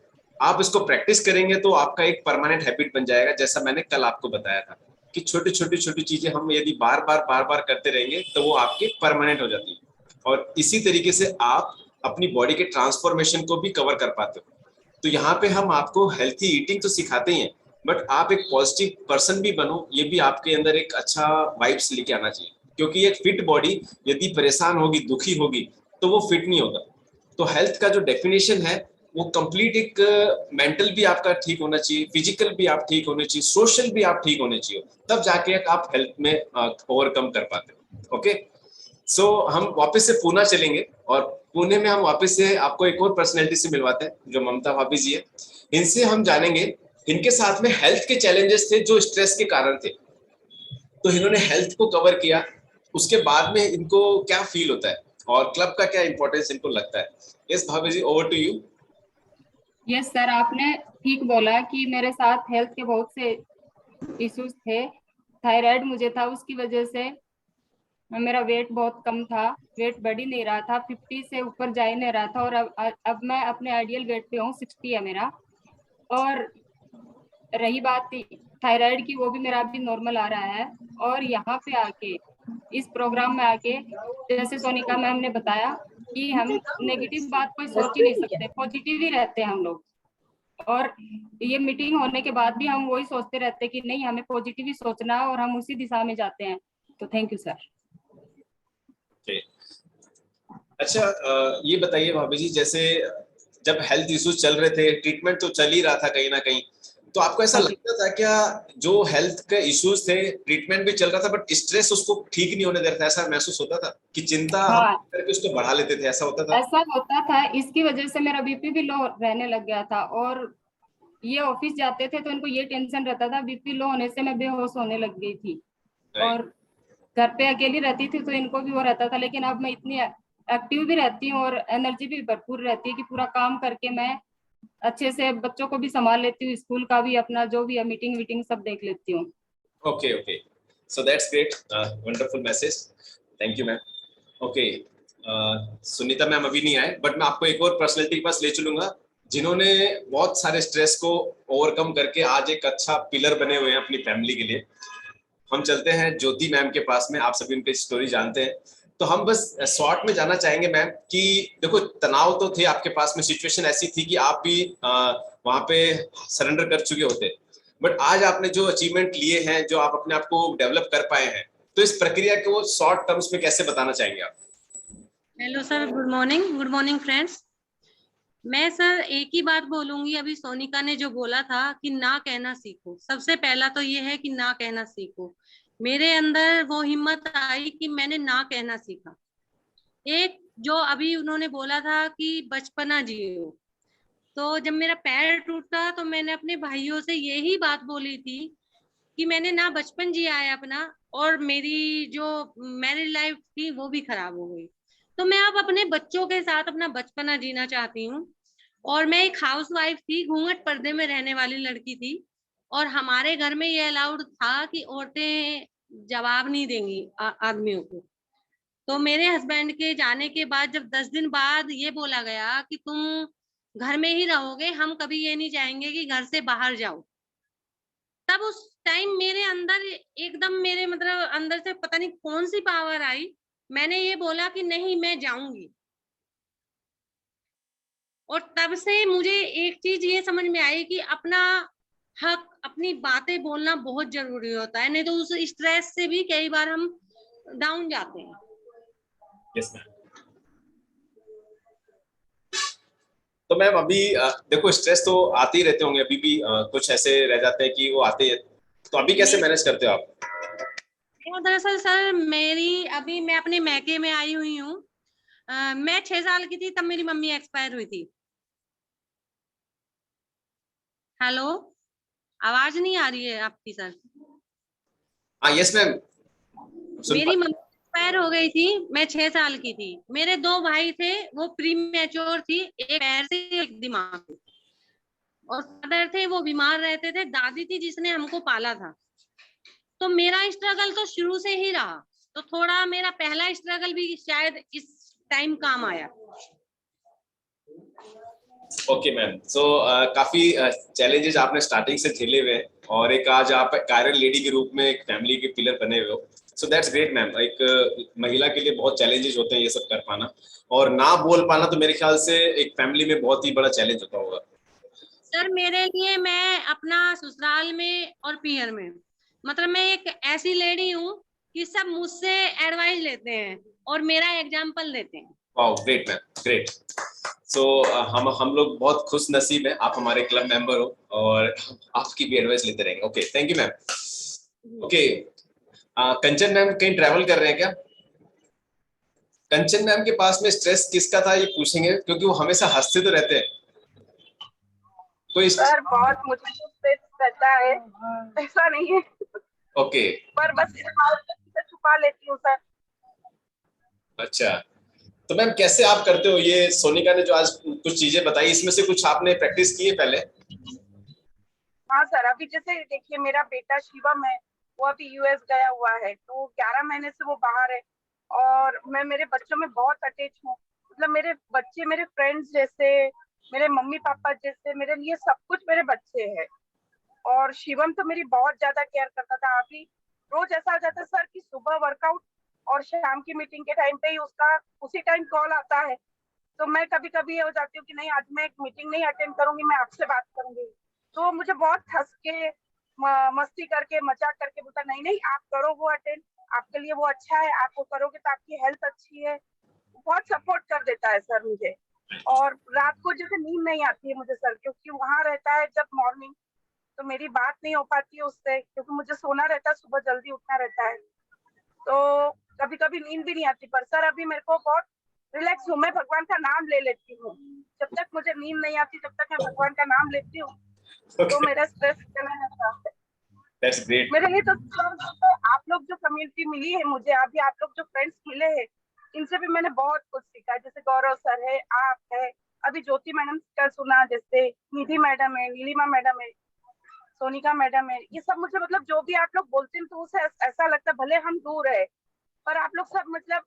आप इसको प्रैक्टिस करेंगे तो आपका एक परमानेंट हैबिट बन जाएगा। जैसा मैंने कल आपको बताया था कि छोटी छोटी छोटी चीजें हम यदि बार बार करते रहेंगे तो वो आपके परमानेंट हो जाती है, और इसी तरीके से आप अपनी बॉडी के ट्रांसफॉर्मेशन को भी कवर कर पाते हो। तो यहाँ पे हम आपको हेल्थी ईटिंग तो सिखाते ही हैं, बट आप एक पॉजिटिव पर्सन भी बनो, ये भी आपके अंदर एक अच्छा वाइब्स लेके आना चाहिए। क्योंकि एक फिट बॉडी यदि परेशान होगी, दुखी होगी, तो वो फिट नहीं होगा। तो हेल्थ का जो डेफिनेशन है वो कंप्लीट एक मेंटल भी आपका ठीक होना चाहिए, फिजिकल भी आप ठीक होने चाहिए, सोशल भी आप ठीक होने चाहिए, तब जाके आप हेल्थ में ओवरकम कर पाते हो। ओके, सो हम वापस से पुणे चलेंगे, और पुणे में हम वापस से आपको एक और पर्सनैलिटी से मिलवाते हैं जो ममता भाभी जी है। इनसे हम जानेंगे, इनके साथ में हेल्थ के चैलेंजेस थे जो स्ट्रेस के कारण थे, तो इन्होंने हेल्थ को कवर किया। उसके बाद में इनको क्या फील होता है और क्लब का क्या इंपॉर्टेंस इनको लगता है। यस भाभी जी, over to you. Yes sir, आपने ठीक बोला कि मेरे साथ हेल्थ के बहुत से इश्यूज थे। थायराइड मुझे था, उसकी वजह से मेरा वेट बहुत कम था, वेट बढ़ ही नहीं रहा था, 50 से ऊपर जा ही नहीं रहा था, और अब मैं अपने आइडियल वेट पे हूँ, 60 है मेरा। और रही बात थायराइड की, वो भी मेरा अभी नॉर्मल आ रहा है। और यहाँ पे आके, इस प्रोग्राम में आके, जैसे सोनिका मैम ने बताया कि हम नेगेटिव बात कोई सोच ही नहीं सकते, पॉजिटिव ही रहते हैं हम लोग। और ये मीटिंग होने के बाद भी हम वही सोचते रहते हैं कि नहीं, हमें पॉजिटिव ही सोचना है, और हम उसी दिशा में जाते हैं। तो थैंक यू सर। अच्छा, ये बताइए भाभी जी, जैसे जब हेल्थ इश्यूज चल रहे थे, ट्रीटमेंट तो चल ही रहा था कहीं ना कहीं, तो आपको ऐसा लगता था क्या, जो हेल्थ के इश्यूज थे, ट्रीटमेंट भी चल रहा था, बट स्ट्रेस उसको ठीक नहीं होने दे रहा था, ऐसा महसूस होता था कि चिंता हम हाँ, करके उसको बढ़ा लेते थे, ऐसा होता था? ऐसा होता था। इसकी वजह से मेरा बीपी भी लो रहने लग गया था, और ये ऑफिस जाते थे तो इनको ये टेंशन रहता था, बीपी लो होने से मैं बेहोश होने लग गई थी। और घर पे अकेली रहती थी तो इनको भी वो रहता था, लेकिन अब मैं इतनी एक्टिव भी रहती हूँ और एनर्जी भी भरपूर रहती है कि पूरा काम करके मैं अच्छे से बच्चों को भी संभाल लेती हूँ, स्कूल का भी, अपना जो भी है मीटिंग वीटिंग सब देख लेती हूँ। Okay okay, so that's great, wonderful message, thank you ma'am. Okay, Sunita ma'am अभी नहीं आए, बट मैं आपको एक और पर्सनैलिटी के पास ले चलूंगा जिन्होंने बहुत सारे स्ट्रेस को ओवरकम करके आज एक अच्छा पिलर बने हुए हैं अपनी फैमिली के लिए। हम चलते हैं ज्योति मैम के पास में, आप सभी उनकी स्टोरी जानते हैं। तो हम बस शॉर्ट में जानना चाहेंगे मैम कि देखो, तनाव तो थे आपके पास में, सिचुएशन ऐसी थी कि आप भी वहां पे सरेंडर कर चुके होते, बट आज आपने जो अचीवमेंट लिए हैं, जो आप अपने आप को डेवलप कर पाए हैं, तो इस प्रक्रिया को शॉर्ट टर्म्स में कैसे बताना चाहेंगे आप? Hello sir, good morning friends. मैं सर एक ही बात बोलूंगी, अभी सोनिका ने जो बोला था कि ना कहना सीखो। सबसे पहला तो ये है कि ना कहना सीखो। मेरे अंदर वो हिम्मत आई कि मैंने ना कहना सीखा। एक जो अभी उन्होंने बोला था कि बचपना जियो, तो जब मेरा पैर टूटा तो मैंने अपने भाइयों से यही बात बोली थी कि मैंने ना बचपन जिया है अपना, और मेरी जो मैरिड लाइफ थी वो भी खराब हो गई। तो मैं अब अपने बच्चों के साथ अपना बचपना जीना चाहती हूँ। और मैं एक हाउस वाइफ थी, घूंघट पर्दे में रहने वाली लड़की थी, और हमारे घर में ये अलाउड था कि औरतें जवाब नहीं देंगी आदमियों को। तो मेरे हस्बैंड के जाने के बाद जब 10 दिन बाद ये बोला गया कि तुम घर में ही रहोगे, हम कभी ये नहीं चाहेंगे कि घर से बाहर जाओ, तब उस टाइम मेरे अंदर एकदम, मेरे मतलब अंदर से पता नहीं कौन सी पावर आई। मैंने ये बोला कि नहीं, मैं जाऊंगी। और तब से मुझे एक चीज ये समझ में आई कि अपना हक, अपनी बातें बोलना बहुत जरूरी होता है, नहीं तो उस स्ट्रेस से भी कई बार हम डाउन जाते हैं। Yes ma'am. तो मैम अभी देखो, स्ट्रेस तो आते ही रहते होंगे, अभी भी कुछ ऐसे रह जाते हैं कि वो आते हैं, तो अभी कैसे मैनेज करते हो आप? दरअसल सर, मैं अपने मैके में आई हुई हूँ। मैं 6 साल की थी तब मेरी मम्मी एक्सपायर हुई थी। हेलो, आवाज नहीं आ रही है आपकी सर? हाँ यस मैम। मेरी मम्मी एक्सपायर हो गई थी, मैं 6 साल की थी। मेरे 2 भाई थे, वो प्री मैच्योर थी, एक पैर से एक दिमाग से, और फादर थे वो बीमार रहते थे। दादी थी जिसने हमको पाला था। तो मेरा स्ट्रगल तो शुरू से ही रहा, तो थोड़ा मेरा पहला स्ट्रगल भी शायद इस टाइम काम आया। ओके मैम, सो काफी चैलेंजेस आपने स्टार्टिंग से झेले हुए हैं और एक आज आप कायरन लेडी के रूप में एक फैमिली के पिलर बने हुए हो। So that's great ma'am. एक महिला के लिए बहुत चैलेंजेस होते हैं ये सब कर पाना, और ना बोल पाना तो मेरे ख्याल से एक फैमिली में बहुत ही बड़ा चैलेंज होता होगा। सर मेरे लिए, मैं अपना ससुराल में और पीहर में, मतलब मैं एक ऐसी लेडी हूँ कि सब मुझसे एडवाइस लेते हैं और मेरा एग्जाम्पल देते हैं। Wow, great ma'am, great. So हम लोग बहुत खुश नसीब हैं, आप हमारे क्लब मेंबर हो और आपकी भी एडवाइस लेते रहेंगे। Okay, thank you ma'am. Okay, Kanchan ma'am कहीं ट्रैवल कर रहे हैं क्या? कंचन मैम के पास में स्ट्रेस किसका था ये पूछेंगे, क्योंकि वो हमेशा हंसते तो रहते हैं। कोई सर बहुत मुझे स्ट्रेस रहता है, ऐसा नहीं है। ओके, पर बस से छुपा लेती हूँ सर। अच्छा, तो मैम कैसे आप करते हो ये? सोनिका ने जो आज कुछ चीजें बताई, इसमें से कुछ आपने प्रैक्टिस की है पहले? हाँ सर, अभी जैसे देखिए मेरा बेटा शिवम है, वो अभी यूएस गया हुआ है, तो 11 महीने से वो बाहर है और मैं मेरे बच्चों में बहुत अटैच हूँ। मतलब मेरे बच्चे मेरे फ्रेंड्स जैसे, मेरे मम्मी पापा जैसे, मेरे लिए सब कुछ मेरे बच्चे हैं। और शिवम तो मेरी बहुत ज्यादा केयर करता था। अभी रोज ऐसा हो जाता है सर कि सुबह वर्कआउट और शाम की मीटिंग के टाइम पे ही उसका उसी टाइम कॉल आता है। तो मैं कभी कभी ये हो जाती हूँ कि नहीं आज मैं एक मीटिंग नहीं अटेंड करूंगी, मैं आपसे बात करूंगी। तो मुझे बहुत हंस के मस्ती करके मजाक करके बोलता नहीं नहीं आप करो वो अटेंड, आपके लिए वो अच्छा है, आप वो करोगे तो आपकी हेल्थ अच्छी है। बहुत सपोर्ट कर देता है सर मुझे। और रात को जैसे नींद नहीं आती है मुझे सर, क्योंकि वहां रहता है जब मॉर्निंग, तो मेरी बात नहीं हो पाती है उससे, क्योंकि मुझे सोना रहता है, सुबह जल्दी उठना रहता है। तो कभी कभी नींद भी नहीं आती। पर सर अभी मेरे को बहुत रिलैक्स हूँ, मैं भगवान का नाम ले लेती हूँ। जब तक मुझे नींद नहीं आती तब तक मैं भगवान का नाम लेती हूँ, तो मेरा स्ट्रेस चला जाता है। That's great. मेरे लिए तो आप लोग जो कम्युनिटी मिली है मुझे, अभी आप लोग जो फ्रेंड्स मिले हैं, इनसे भी मैंने बहुत कुछ सीखा है। जैसे गौरव सर है, आप है, अभी ज्योति मैडम का सुना, जैसे निधि मैडम है, नीलिमा मैडम है, सोनिका मैडम है, ये सब मुझे मतलब जो भी आप लोग बोलते हैं तो उसे ऐसा लगता है भले हम दूर है पर आप लोग सब मतलब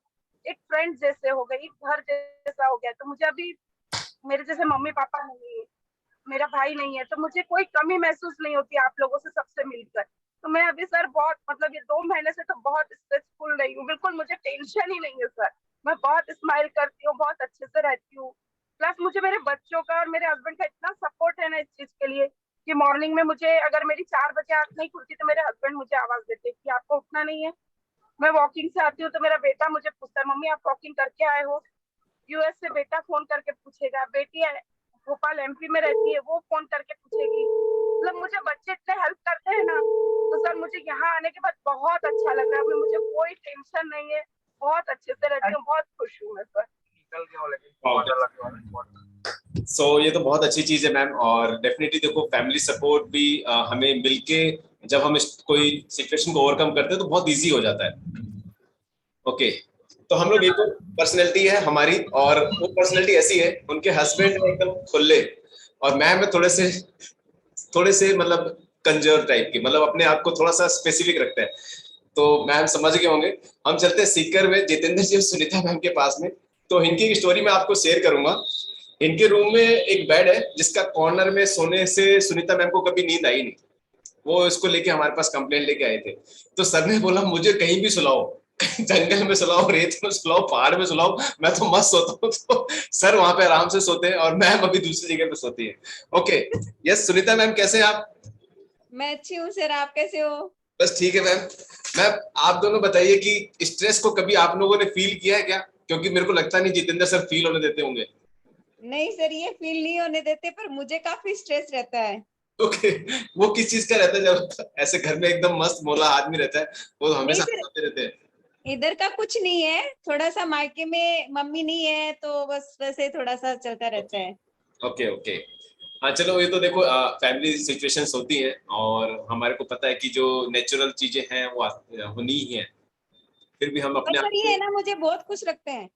एक फ्रेंड जैसे हो गए, एक घर जैसा हो गया। तो मुझे अभी मेरे जैसे मम्मी पापा नहीं है, मेरा भाई नहीं है, तो मुझे कोई कमी महसूस नहीं होती आप लोगों से सबसे मिलकर। तो मैं अभी सर बहुत मतलब ये 2 महीने से तो बहुत स्ट्रेसफुल नहीं हूँ, बिल्कुल मुझे टेंशन ही नहीं है सर। मैं बहुत स्माइल करती हूँ, बहुत अच्छे से रहती हूँ। प्लस मुझे मेरे बच्चों का और मेरे हस्बैंड का इतना सपोर्ट है ना इस चीज के लिए कि मॉर्निंग में मुझे अगर मेरी 4 बजे आंख नहीं खुलती तो मेरे हस्बैंड मुझे आवाज देते कि आपको उठना नहीं है। मैं वॉकिंग से आती हूँ तो मेरा बेटा मुझे पूछता है मम्मी आप वॉकिंग करके आए हो। यूएस से बेटा फोन करके पूछेगा, बेटी है भोपाल एमपी में रहती है, वो फोन करके पूछेगी। मतलब मुझे बच्चे इतने हेल्प करते हैं ना, तो सर मुझे यहाँ आने के बाद बहुत अच्छा लग रहा है। मुझे कोई टेंशन नहीं है, बहुत अच्छे से रहती हूँ, बहुत खुश हूँ मैं सर। ये तो बहुत अच्छी चीज है मैम, और डेफिनेटली देखो फैमिली सपोर्ट भी हमें मिलके जब हम कोई सिचुएशन को ओवरकम करते हैं तो बहुत इजी हो जाता है। ओके, तो हम लोग एक और पर्सनैलिटी है हमारी, और वो पर्सनैलिटी ऐसी है, उनके हस्बैंड है एकदम खुले और मैम है थोड़े से मतलब कंजर्व टाइप के, मतलब अपने आप को थोड़ा सा स्पेसिफिक रखते हैं। तो मैम समझ गए होंगे। हम चलते हैं सीकर में जितेंद्र जी और सुनीता मैम के पास में। तो इनकी एक स्टोरी मैं आपको शेयर करूंगा। इनके रूम में एक बेड है जिसका कॉर्नर में सोने से सुनीता मैम को कभी नींद आई नहीं। वो इसको लेके हमारे पास कंप्लेंट लेके आए थे। तो सर ने बोला मुझे कहीं भी सुलाओ, जंगल में सुलाओ, रेत में सुलाओ, पहाड़ में सुलाओ, मैं तो मस्त सोता हूँ। तो सर वहां पे आराम से सोते हैं और मैम अभी दूसरी जगह पे सोती है। ओके, यस सुनीता मैम कैसे हैं आप? मैं अच्छी हूँ सर, आप कैसे हो? बस ठीक है मैम। मैम आप दोनों बताइए कि स्ट्रेस को कभी आप लोगों ने फील किया है क्या? क्योंकि मेरे को लगता नहीं जितेंद्र सर फील होने देते होंगे। नहीं सर, ये फील नहीं होने देते, पर मुझे काफी स्ट्रेस रहता है। ओके, वो किस चीज का रहता है? जब ऐसे घर में एकदम मस्त मोला आदमी रहता है, वो हमेशा हंसते रहते हैं। इधर का कुछ नहीं है, थोड़ा सा मायके में मम्मी नहीं है तो बस वैसे थोड़ा सा चलता रहता है। ओके ओके, हाँ चलो, ये तो देखो फैमिली सिचुएशंस होती हैं और हमारे को पता है कि जो नेचुरल चीजें हैं वो होनी ही है। फिर भी हम अपने पर ये है ना, मुझे बहुत खुश रखते हैं,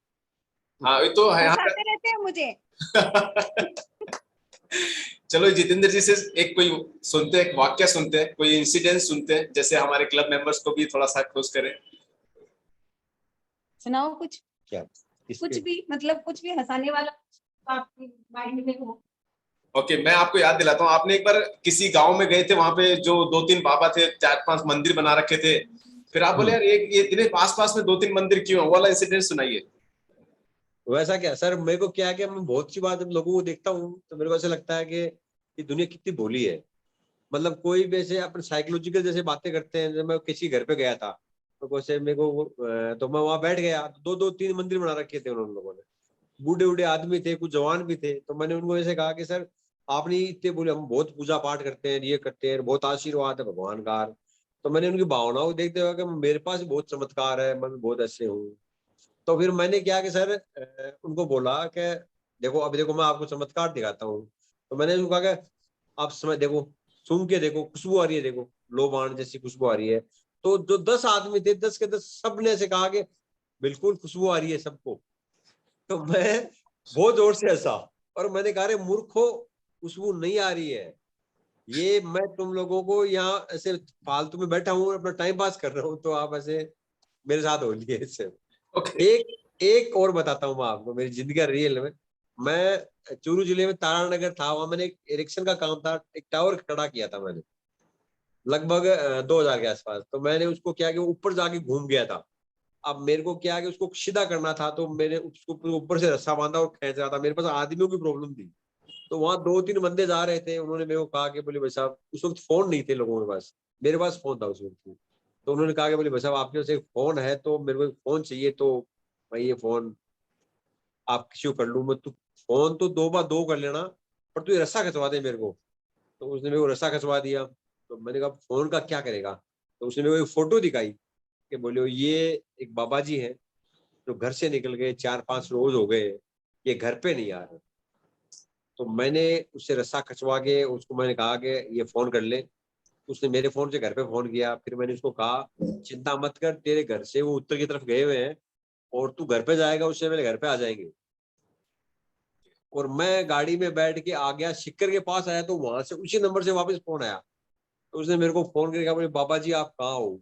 हाँ ये तो है। हंसाते रहते हैं मुझे। चलो जितेंद्र जी से एक कोई सुनते हैं, एक वाक्य सुनते हैं, कोई इंसिडेंट सुनते हैं, जैसे हमारे क्लब मेंबर्स को भी थोड़ा सा खुश करें। सुनाओ कुछ, क्या कुछ भी, मतलब कुछ भी हंसाने वाला आपके माइंड में हो। ओके, मैं आपको याद दिलाता हूँ, आपने एक बार किसी गांव में गए थे, वहां पे जो 2-3 बाबा थे, 4-5 मंदिर बना रखे थे, फिर आप बोले यार ये इतने पास पास में 2-3 मंदिर क्यों है, वो वाला इंसिडेंट सुनाइए। वैसा क्या सर, मेरे को क्या है कि मैं बहुत सी बात लोगों को देखता हूँ तो मेरे को ऐसा लगता है कि ये दुनिया कितनी भोली है। मतलब कोई भी ऐसे अपन साइकोलॉजिकल जैसे बातें करते हैं। जब मैं किसी घर पे गया था तो वैसे मेरे को तो मैं वहां बैठ गया, 2-3 मंदिर बना रखे थे उन्होंने लोगों ने, बूढ़े बूढ़े आदमी थे, कुछ जवान भी थे। तो मैंने उनको ऐसे कहा कि सर आपने इतने बोले, हम बहुत पूजा पाठ करते हैं, ये करते हैं, बहुत आशीर्वाद है भगवान का। तो मैंने उनकी भावनाओं को देखते हुए कि मेरे पास बहुत चमत्कार है, मैं बहुत ऐसे हूँ। तो फिर मैंने क्या कि सर उनको बोला कि देखो अभी देखो मैं आपको चमत्कार दिखाता हूँ। तो मैंने उनको कहा कि आप समय देखो, सूंघ के देखो, खुशबू आ रही है, देखो लोबान जैसी खुशबू आ रही है। तो जो 10 आदमी थे, 10 के 10 सबने ऐसे कहा कि बिल्कुल खुशबू आ रही है सबको। तो मैं बहुत जोर से हंसा और मैंने कहा रे मूर्खो, खुशबू नहीं आ रही है, ये मैं तुम लोगों को यहाँ ऐसे फालतू में बैठा हूँ, अपना टाइम पास कर रहा हूँ, तो आप ऐसे मेरे साथ हो लिए इससे। एक और बताता हूँ मैं आपको, मेरी जिंदगी का रियल में। मैं चूरू जिले में तारानगर था, वहां मैंने एक इरेक्शन का काम था, एक टावर खड़ा किया था मैंने, लगभग 2000 के आसपास। तो मैंने उसको क्या कि ऊपर जाके घूम गया था। अब मेरे को क्या कि उसको सीधा करना था, तो मैंने उसको ऊपर से रस्सा बांधा और खींच रहा था। मेरे पास आदमियों की प्रॉब्लम थी, तो वहां 2-3 बंदे जा रहे थे। उन्होंने मेरे को कहा कि बोले भाई साहब, उस वक्त फोन नहीं थे लोगों के पास, मेरे पास फोन था उस वक्त। तो उन्होंने कहा कि बोले भाई साहब आपके पास एक फोन है, तो मेरे को एक फोन चाहिए, तो भाई ये फोन आप किसी को कर लूँ मैं, तू फोन तो 2x2 कर लेना, पर तू ये रस्सा खिंचवा दे मेरे को। तो उसने मेरे को रस्सा खिंचवा दिया। तो मैंने कहा फोन का क्या करेगा। तो उसने मेरे को एक फोटो दिखाई कि बोले ये एक बाबा जी है जो घर से निकल गए, 4-5 रोज हो गए, ये घर पे नहीं आ रहे। तो मैंने उससे रस्सा खिंचवा के उसको मैंने कहा कि ये फोन कर ले। उसने मेरे फोन से घर पे फोन किया। फिर मैंने उसको कहा चिंता मत कर, तेरे घर से वो उत्तर की तरफ गए हुए हैं और तू घर पे जाएगा उससे मेरे घर पे आ जाएंगे। और मैं गाड़ी में बैठ के आ गया, शिक्कर के पास आया, तो वहां से उसी नंबर से वापस फोन आया। तो उसने मेरे को फोन करके कहा बोले बाबा जी आप कहाँ हो।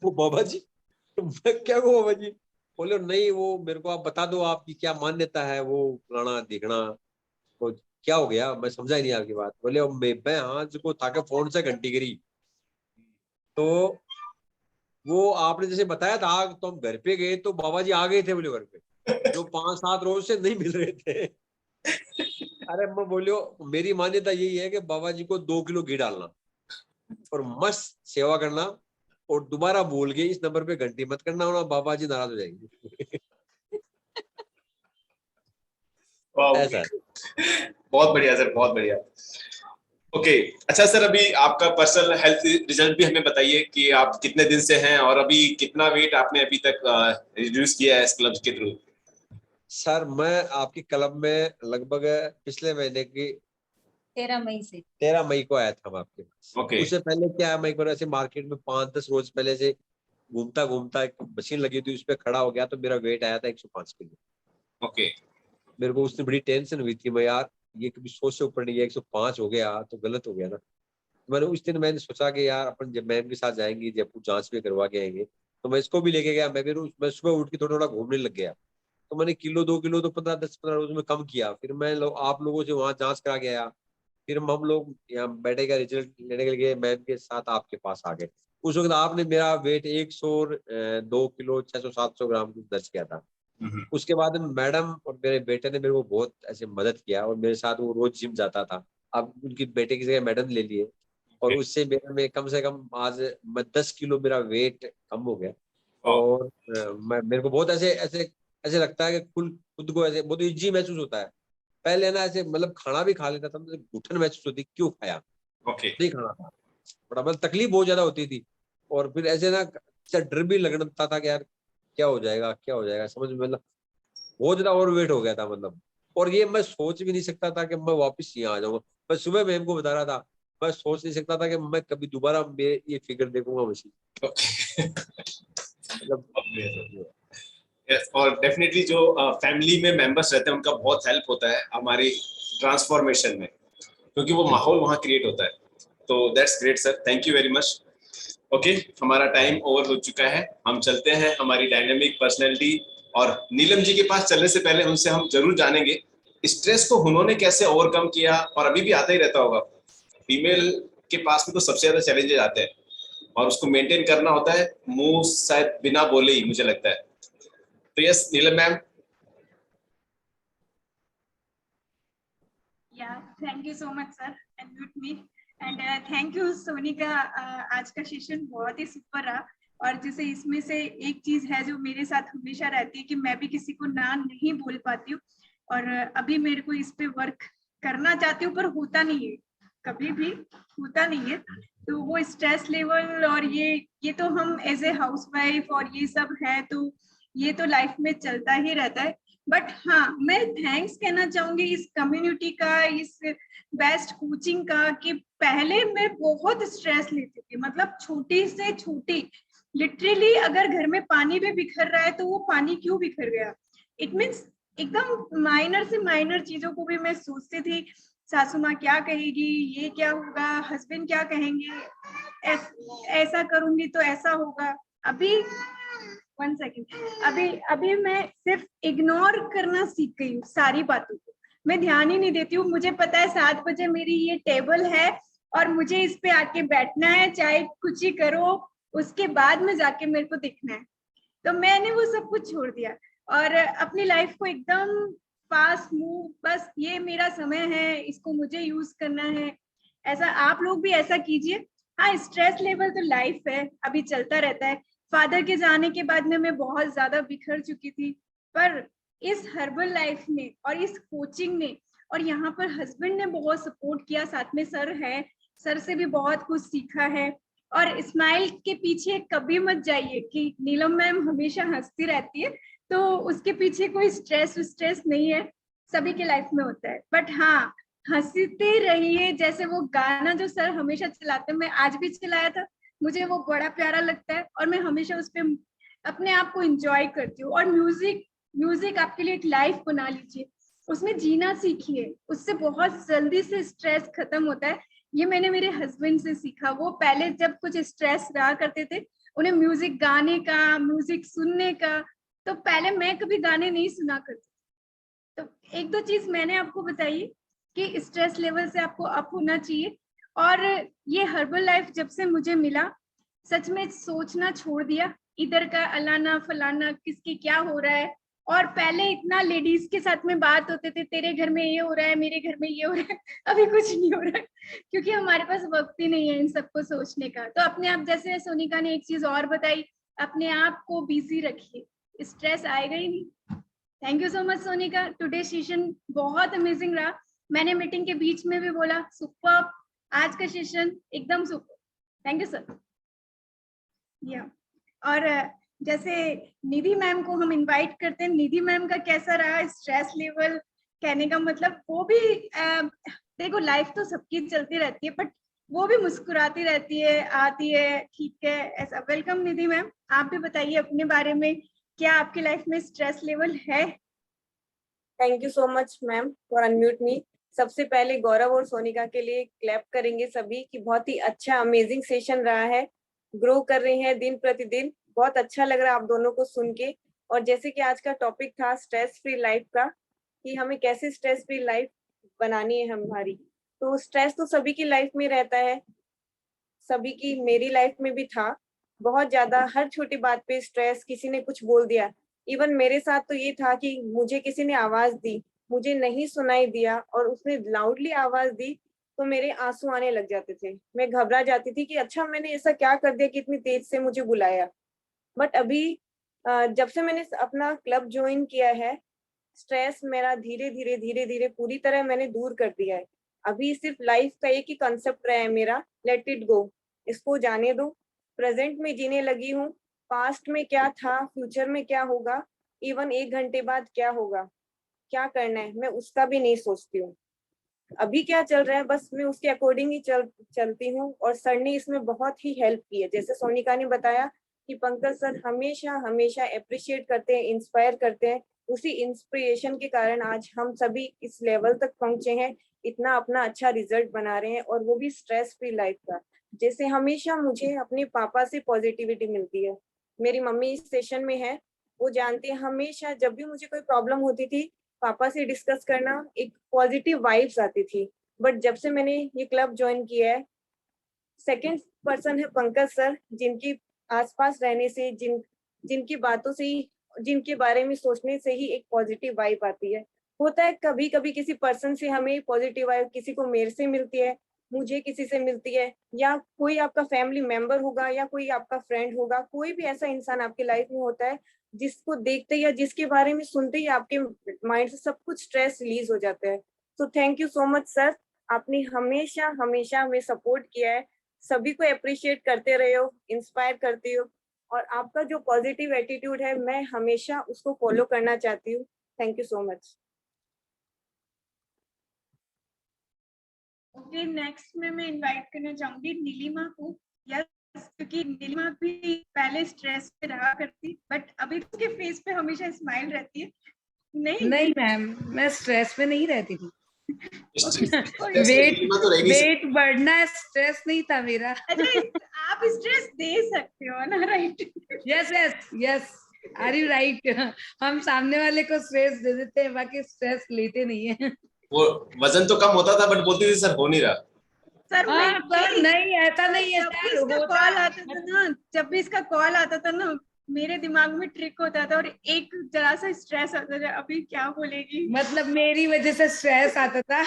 वो बाबा जी, तो मैं क्या कहूँ बाबा जी। बोले नहीं वो मेरे को आप बता दो आपकी क्या मान्यता है, वो फलाना दिखना। तो क्या हो गया, मैं समझा ही नहीं आपकी बात। बोले मैं हाथ को था के फोन से घंटी गिरी। तो वो आपने जैसे बताया था, तो हम घर पे गए तो बाबा जी आ गए थे बोले घर पे, जो 5-7 रोज से नहीं मिल रहे थे। अरे मैं बोलियो मेरी मान्यता यही है कि बाबा जी को 2 किलो घी डालना और मस्त सेवा करना, और दोबारा बोल के इस नंबर पे घंटी मत करना, वरना बाबा जी नाराज हो जाएंगे। ऐसा है। बहुत बढ़िया सर, बहुत बढ़िया। ओके, अच्छा सर, अभी आपका पर्सनल हेल्थ रिजल्ट भी हमें बताइए कि आप कितने दिन से हैं और अभी कितना वेट आपने अभी तक रिड्यूस किया है इस क्लब के थ्रू। सर मैं आपकी क्लब में लगभग पिछले महीने की 13 मई को आया था मैं आपके पास। ओके। उससे पहले क्या है, मैं एक बार ऐसे मार्केट में 5-10 रोज पहले से घूमता घूमता एक मशीन लगी थी, उस पर खड़ा हो गया, तो मेरा वेट आया था 105 किलो। ओके। मेरे को उसने बड़ी टेंशन हुई थी, मैं यार ये कभी 100 से ऊपर नहीं है, 105 हो गया तो गलत हो गया ना। मैंने उस दिन मैंने सोचा कि यार अपन जब मैम के साथ जाएंगे जयपुर, जांच भी करवा के आएंगे, तो मैं इसको भी लेके गया। मैं सुबह उठ के थोड़ा थोड़ा घूमने लग गया। तो मैंने 1-2 किलो तो 10-15 रोज में कम किया। फिर मैं आप लोगों से वहां जांच करा के आया। फिर हम लोग यहाँ बैठे का रिजल्ट लेने के लिए मैम के साथ आपके पास आ गए। उस वक्त आपने मेरा वेट 102 किलो 600-700 ग्राम दर्ज किया था। उसके बाद मैडम और मेरे बेटे ने मेरे को बहुत ऐसे मदद किया और मेरे साथ वो रोज जिम जाता था। अब उनकी बेटे की जगह मैडम ले लिए और उससे मेरे में कम से कम आज मैं 10 किलो मेरा वेट कम हो गया। और मेरे को बहुत ऐसे ऐसे ऐसे लगता है कि खुद को ऐसे बहुत इजी महसूस होता है। पहले ना ऐसे मतलब खाना भी खा लेता था, मुझे घुटन महसूस होती, क्यों खाया, ओके। नहीं खाना था, बड़ा मतलब तकलीफ बहुत ज्यादा होती थी। और फिर ऐसे ना डर भी लगता था कि यार क्या हो जाएगा क्या हो जाएगा, समझ में मतलब बहुत ज्यादा ओवर वेट हो गया था मतलब। और ये मैं सोच भी नहीं सकता था कि मैं वापस यहाँ आ जाऊंगा। मैं सुबह मैम को बता रहा था मैं सोच नहीं सकता था कि मैं कभी दोबारा ये फिगर देखूंगा वैसी। मतलब और डेफिनेटली जो फैमिली में मेंबर्स रहते हैं उनका बहुत हेल्प होता है हमारी ट्रांसफॉर्मेशन में, क्योंकि वो माहौल वहाँ क्रिएट होता है। तो that's great sir, thank you very much. Okay, हमारा टाइम ओवर हो चुका है, हम चलते हैं हमारी डायनेमिक पर्सनैलिटी। और नीलम जी के पास चलने से पहले उनसे हम जरूर जानेंगे स्ट्रेस को उन्होंने कैसे ओवरकम किया, और अभी भी आता ही रहता होगा। फीमेल के पास में तो सबसे ज्यादा चैलेंजेस आते हैं और उसको मेंटेन करना होता है मुंह शायद बिना बोले ही, मुझे लगता है। तो yes Neelam ma'am. Yeah, thank you so much, sir. Unmute me. And thank you, Sonika. आज का सेशन बहुत ही सुपर रहा। और जैसे इसमें से एक चीज है जो मेरे साथ हमेशा रहती है कि मैं भी किसी को ना नहीं बोल पाती हूँ, और अभी मेरे को इस पे वर्क करना चाहती हूँ पर होता नहीं है, कभी भी होता नहीं है। तो वो स्ट्रेस लेवल और ये तो हम एज ए हाउसवाइफ और ये सब है, तो ये तो लाइफ में चलता ही रहता है। बट हाँ, मैं थैंक्स कहना चाहूंगी इस कम्युनिटी का, इस बेस्ट कोचिंग का, कि पहले मैं बहुत स्ट्रेस लेती थी। मतलब छोटी से छोटी, लिटरली अगर घर में पानी भी बिखर रहा है तो वो पानी क्यों बिखर गया, इट मीन्स एकदम माइनर से माइनर चीजों को भी मैं सोचती थी। सासू माँ क्या कहेगी, ये क्या होगा, हस्बैंड क्या कहेंगे, ऐसा करूंगी तो ऐसा होगा। अभी 1 सेकेंड, अभी मैं सिर्फ इग्नोर करना सीख गई हूँ सारी बातों को। मैं ध्यान ही नहीं देती हूँ। मुझे पता है 7 बजे मेरी ये टेबल है और मुझे इस पे आके बैठना है, चाहे कुछ ही करो, उसके बाद में जाके मेरे को दिखना है। तो मैंने वो सब कुछ छोड़ दिया और अपनी लाइफ को एकदम फास्ट मूव, बस ये मेरा समय है, इसको मुझे यूज करना है। ऐसा आप लोग भी ऐसा कीजिए। हाँ, स्ट्रेस लेवल तो लाइफ है, अभी चलता रहता है। फादर के जाने के बाद में मैं बहुत ज्यादा बिखर चुकी थी, पर इस हर्बल लाइफ ने और इस कोचिंग ने और यहाँ पर हस्बैंड ने बहुत सपोर्ट किया, साथ में सर है, सर से भी बहुत कुछ सीखा है। और स्माइल के पीछे कभी मत जाइए कि नीलम मैम हमेशा हंसती रहती है, तो उसके पीछे कोई स्ट्रेस नहीं है, सभी के लाइफ में होता है। बट हाँ, हंसते रहिए। जैसे वो गाना जो सर हमेशा चलाते हैं, मैं आज भी चलाया था, मुझे वो बड़ा प्यारा लगता है और मैं हमेशा उस पर अपने आप को एंजॉय करती हूँ। और म्यूजिक आपके लिए एक लाइफ बना लीजिए, उसमें जीना सीखिए, उससे बहुत जल्दी से स्ट्रेस खत्म होता है। ये मैंने मेरे हस्बैंड से सीखा। वो पहले जब कुछ स्ट्रेस रहा करते थे, उन्हें म्यूजिक गाने का, म्यूजिक सुनने का, तो पहले मैं कभी गाने नहीं सुना करती। तो 1-2 चीज मैंने आपको बताई कि स्ट्रेस लेवल से आपको अप होना चाहिए। और ये हर्बल लाइफ जब से मुझे मिला, सच में सोचना छोड़ दिया, इधर का अलाना फलाना किसके क्या हो रहा है। और पहले इतना लेडीज के साथ में बात होते थे, तेरे घर में ये हो रहा है, मेरे घर में ये हो रहा है, अभी कुछ नहीं हो रहा है क्योंकि हमारे पास वक्त ही नहीं है इन सबको सोचने का। तो अपने आप, जैसे सोनिका ने एक चीज और बताई, अपने आप को बिजी रखिए, स्ट्रेस आएगा ही नहीं। Thank you so much Sonika, today session बहुत अमेजिंग रहा। मैंने मीटिंग के बीच में भी बोला सुपर, आज का सेशन एकदम सुपर। Thank you sir. या और जैसे निधि मैम को हम इनवाइट करते हैं, निधि मैम का कैसा रहा स्ट्रेस लेवल, कहने का मतलब वो भी देखो लाइफ तो सबकी चलती रहती है, बट वो भी मुस्कुराती रहती है, आती है, ठीक है, ऐसा। वेलकम निधि मैम, आप भी बताइए अपने बारे में, क्या आपकी लाइफ में स्ट्रेस लेवल है? Thank you so much ma'am for unmute me. सबसे पहले गौरव और सोनिका के लिए क्लैप करेंगे सभी कि बहुत ही अच्छा अमेजिंग सेशन रहा है, ग्रो कर रहे हैं दिन प्रतिदिन, बहुत अच्छा लग रहा है आप दोनों को सुन के। और जैसे कि आज का टॉपिक था स्ट्रेस फ्री लाइफ का, कि हमें कैसे स्ट्रेस फ्री लाइफ बनानी है हमारी। तो स्ट्रेस तो सभी की लाइफ में रहता है, सभी की, मेरी लाइफ में भी था बहुत ज्यादा। हर छोटी बात पे स्ट्रेस, किसी ने कुछ बोल दिया, इवन मेरे साथ तो ये था कि मुझे किसी ने आवाज दी, मुझे नहीं सुनाई दिया और उसने लाउडली आवाज दी तो मेरे आंसू आने लग जाते थे। मैं घबरा जाती थी कि अच्छा मैंने ऐसा क्या कर दिया कि इतनी तेज से मुझे बुलाया। बट अभी जब से मैंने अपना क्लब ज्वाइन किया है, स्ट्रेस मेरा धीरे धीरे धीरे धीरे पूरी तरह मैंने दूर कर दिया है। अभी सिर्फ लाइफ का एक ही कंसेप्ट रहा है मेरा, लेट इट गो, इसको जाने दो, प्रेजेंट में जीने लगी हूँ। पास्ट में क्या था, फ्यूचर में क्या होगा, इवन 1 घंटे बाद क्या होगा, क्या करना है, मैं उसका भी नहीं सोचती हूँ। अभी क्या चल रहा है बस मैं उसके अकॉर्डिंग ही चलती हूँ। और सर ने इसमें बहुत ही हेल्प की है। जैसे सोनिका ने बताया कि पंकज सर हमेशा हमेशा अप्रिशिएट करते हैं, इंस्पायर करते हैं। उसी इंस्पिरेशन के कारण आज हम सभी इस लेवल तक पहुंचे हैं, इतना अपना अच्छा रिजल्ट बना रहे हैं, और वो भी स्ट्रेस फ्री लाइफ का। जैसे हमेशा मुझे अपने पापा से पॉजिटिविटी मिलती है। मेरी मम्मी इस सेशन में है, वो जानते हैं हमेशा जब भी मुझे कोई प्रॉब्लम होती थी पापा से डिस्कस करना, एक पॉजिटिव वाइब्स आती थी। बट जब से मैंने ये क्लब ज्वाइन किया है, सेकंड पर्सन है पंकज सर, जिनकी आसपास रहने से, जिनकी बातों से ही, जिनके बारे में सोचने से ही एक पॉजिटिव वाइब आती है। होता है कभी कभी किसी पर्सन से हमें पॉजिटिव वाइब, किसी को मेरे से मिलती है, मुझे किसी से मिलती है, या कोई आपका फैमिली मेंबर होगा, या कोई आपका फ्रेंड होगा, कोई भी ऐसा इंसान आपकी लाइफ में होता है जिसको देखते या जिसके बारे में सुनते ही आपके माइंड से सब कुछ स्ट्रेस रिलीज हो जाता है। तो thank you so much sir, आपने हमेशा हमेशा हमें सपोर्ट किया है, सभी को अप्रिशिएट करते रहे हो, इंस्पायर करते हो, और आपका जो पॉजिटिव एटीट्यूड है मैं हमेशा उसको फॉलो करना चाहती हूँ। Thank you so much. Okay, next में मैं इनवाइट करना चाहूंगी नीलिमा को। यस, क्योंकि नीलिमा भी पहले स्ट्रेस में रहा करती, बट अभी उसके फेस पे हमेशा स्माइल रहती है। नहीं मैम, मैं स्ट्रेस में नहीं रहती थी। वेट वेट बढ़ना स्ट्रेस नहीं था मेरा। अच्छा, आप स्ट्रेस दे सकते हो ना, right? Yes yes yes, are you right. हम सामने वाले को स्ट्रेस दे देते हैं, बाकी स्ट्रेस लेते नहीं है। वो वजन तो कम होता था बट बोलती थी सर हो नहीं रहा। सर नहीं, ऐसा नहीं है सर। कॉल आता था ना, जब भी इसका कॉल आता था ना, मेरे दिमाग में ट्रिक होता था और एक जरा सा स्ट्रेस आता था, अभी क्या बोलेगी, मतलब मेरी वजह से स्ट्रेस आता था।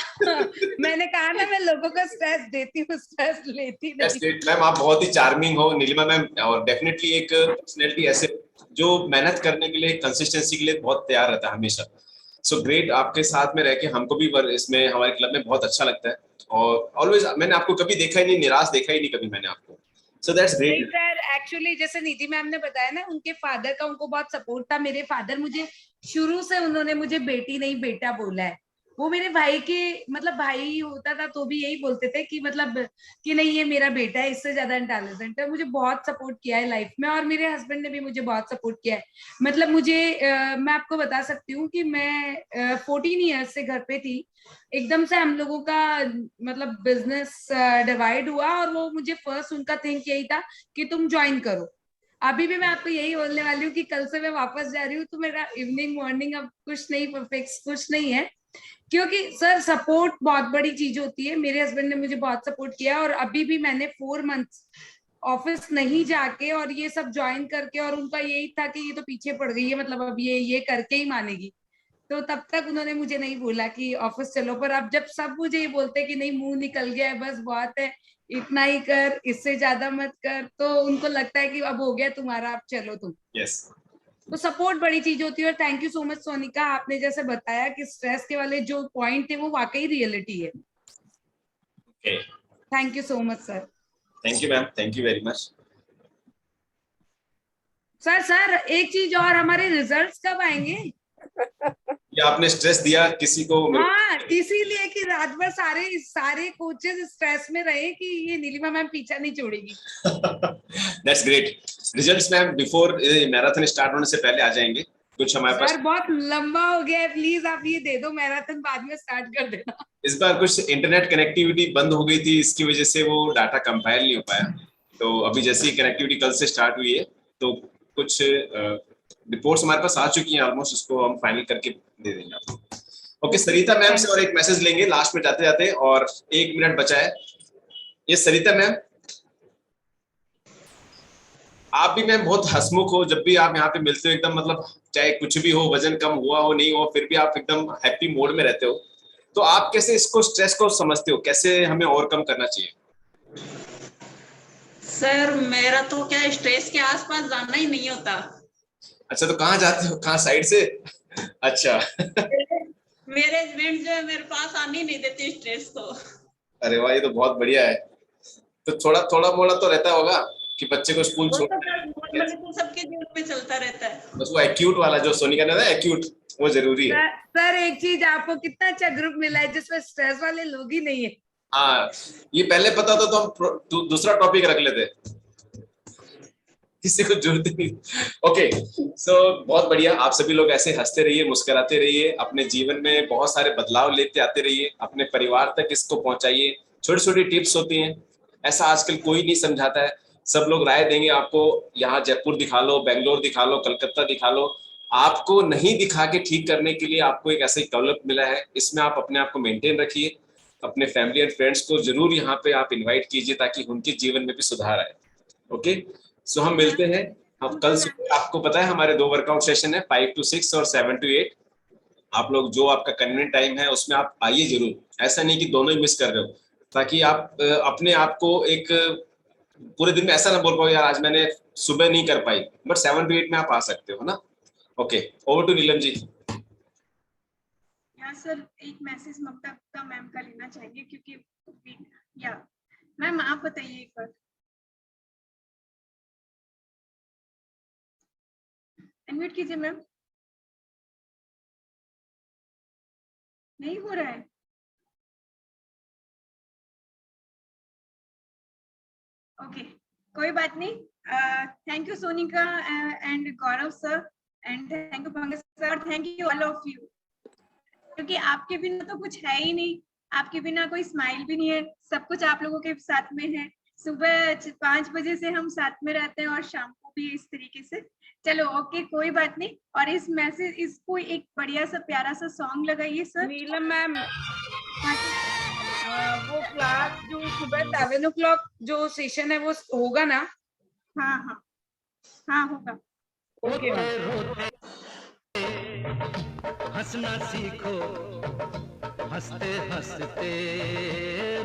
मैंने कहा ना, मैं लोगों को स्ट्रेस देती हूँ, स्ट्रेस लेती नहीं। मैम आप बहुत ही चार्मिंग हो नीलिमा मैम, और डेफिनेटली एक पर्सनैलिटी ऐसे जो मेहनत करने के लिए, कंसिस्टेंसी के लिए बहुत तैयार रहता है हमेशा। सो ग्रेट, आपके साथ में रह के हमको भी इसमें हमारे क्लब में बहुत अच्छा लगता है। और ऑलवेज मैंने आपको कभी देखा ही नहीं निराश, देखा ही नहीं कभी मैंने आपको। So that's great sir. Actually जैसे निधि मैम ने बताया ना, उनके फादर का उनको बहुत सपोर्ट था। मेरे फादर मुझे शुरू से, उन्होंने मुझे बेटी नहीं बेटा बोला है। वो मेरे भाई के, मतलब भाई होता था तो भी यही बोलते थे कि मतलब कि नहीं ये मेरा बेटा है, इससे ज्यादा इंटेलिजेंट है। मुझे बहुत सपोर्ट किया है लाइफ में, और मेरे हस्बैंड ने भी मुझे बहुत सपोर्ट किया है। मतलब मुझे मैं आपको बता सकती हूँ कि मैं 14 ईयर्स से घर पे थी। एकदम से हम लोगों का मतलब बिजनेस डिवाइड हुआ, और वो मुझे फर्स्ट उनका थिंक यही था कि तुम ज्वाइन करो। अभी भी मैं आपको यही बोलने वाली हूँ कि कल से मैं वापस जा रही हूँ, तो मेरा इवनिंग मॉर्निंग अब कुछ नहीं, फिक्स कुछ नहीं है, क्योंकि सर सपोर्ट बहुत बड़ी चीज होती है। मेरे हस्बैंड ने मुझे बहुत सपोर्ट किया, और अभी भी मैंने 4 मंथ्स ऑफिस नहीं जाके और ये सब ज्वाइन करके, और उनका यही था कि ये तो पीछे पड़ गई है, मतलब अब ये करके ही मानेगी। तो तब तक उन्होंने मुझे नहीं बोला कि ऑफिस चलो, पर अब जब सब मुझे ये बोलते हैं कि नहीं मुंह निकल गया है, बस बहुत है, इतना ही कर, इससे ज्यादा मत कर, तो उनको लगता है कि अब हो गया तुम्हारा, अब चलो तुम। यस। तो सपोर्ट बड़ी चीज होती है। और thank you so much Sonika, आपने जैसे बताया कि स्ट्रेस के वाले जो पॉइंट थे वो वाकई रियलिटी है। Thank you so much sir. Thank you ma'am, thank you very much. Sir एक चीज और, हमारे रिजल्ट्स कब आएंगे? ये आपने स्ट्रेस दिया किसी को? हाँ, इसीलिए कि रात भर सारे कोचेस स्ट्रेस में रहे कि ये नीलिमा मैम पीछा नहीं छोड़ेगी। That's great. Results ma'am before marathon start होने से पहले आ जाएंगे। कुछ हमारे पास बहुत लंबा हो गया है, प्लीज आप ये दे दो, मैराथन बाद में स्टार्ट कर देना। इस बार कुछ इंटरनेट कनेक्टिविटी बंद हो गई थी, इसकी वजह से वो डाटा कंपाइल नहीं हो पाया। तो अभी जैसी कनेक्टिविटी कल से स्टार्ट हुई है, तो कुछ रिपोर्ट्स हमारे पास आ चुकी हैं ऑलमोस्ट, उसको हम फाइनल करके दे देंगे आपको। ओके, सरिता मैम से और एक मैसेज लेंगे लास्ट में जाते जाते, और 1 मिनट बचा है। ये सरिता मैम, आप भी मैम बहुत हंसमुख हो, जब भी आप यहाँ पे मिलते हो एकदम, मतलब चाहे कुछ भी हो, वजन कम हुआ हो नहीं हो, फिर भी आप एकदम हैप्पी मोड में रहते हो। तो आप कैसे इसको, स्ट्रेस को समझते हो, कैसे हमें ओवरकम करना चाहिए? सर मेरा तो क्या, स्ट्रेस के आसपास जाना ही नहीं होता। अच्छा, तो कहाँ जाते हो, कहाँ साइड से? अच्छा। मेरे हस्बैंड जो है मेरे पास आने नहीं देते स्ट्रेस को। अरे वाह, ये तो बहुत बढ़िया है। तो थोड़ा मोड़ा तो रहता होगा? कि बच्चे को स्कूल छोड़ नॉर्मली तो सबके जीवन में चलता रहता है, बस वो एक्यूट वाला जो सोनिका ने बताया एक्यूट वो जरूरी है। सर एक चीज, आपको कितना अच्छा ग्रुप मिला है जिसमें स्ट्रेस वाले लोग ही नहीं है। हाँ, ये पहले पता होता तो हम दूसरा टॉपिक रख लेते, किसी को जरूरत नहीं। ओके, सो बहुत बढ़िया। आप सभी लोग ऐसे हंसते रहिए, मुस्कुराते रहिए, अपने जीवन में बहुत सारे बदलाव लेते आते रहिए, अपने परिवार तक इसको पहुंचाइए। छोटी छोटी टिप्स होती हैं, ऐसा आजकल कोई नहीं समझाता है। सब लोग राय देंगे आपको, यहाँ जयपुर दिखा लो, बेंगलोर दिखा लो, कलकत्ता दिखा लो, आपको नहीं दिखा के ठीक करने के लिए आपको एक ऐसा डेवलप मिला है। इसमें आप अपने आप को मेंटेन रखिए, अपने फैमिली एंड फ्रेंड्स को जरूर यहाँ पे आप इनवाइट कीजिए ताकि उनके जीवन में भी सुधार आए। ओके, सो हम मिलते हैं। हम कल सुबह, आपको पता है हमारे 2 वर्कआउट सेशन है, 5 to 6 और 7 to 8। आप लोग जो आपका कन्वीनियंट टाइम है उसमें आप आइए जरूर। ऐसा नहीं कि दोनों ही मिस कर रहे हो, ताकि आप अपने आप को एक पूरे दिन में ऐसा ना बोल पाओ यार आज मैंने सुबह नहीं कर पाई, बट 7 to 8 में आप आ सकते हो ना। Okay, over to Neelam ji. Sir एक मैसेज ममता मैम का लेना चाहेंगे क्योंकि या मैम आप बताइए एक बार। अनम्यूट कीजिए मैम। नहीं हो रहा है। ओके, कोई बात नहीं। Thank you Sonika and Gaurav sir, and thank you Pankaj sir, और thank you all of you, क्योंकि आपके बिना तो कुछ है ही नहीं, आपके बिना कोई स्माइल भी नहीं है। सब कुछ आप लोगों के साथ में है। सुबह 5 बजे से हम साथ में रहते हैं और शाम को भी इस तरीके से। चलो ओके, कोई बात नहीं। और इस मैसेज, इसको एक बढ़िया सा प्यारा सा सॉन्ग लगाइए सर। नीलम मैम, वो क्लास जो सुबह 7 o'clock जो सेशन है वो होगा ना? हाँ हाँ हाँ होगा। ओके हंसना सीखो, हंसते हंसते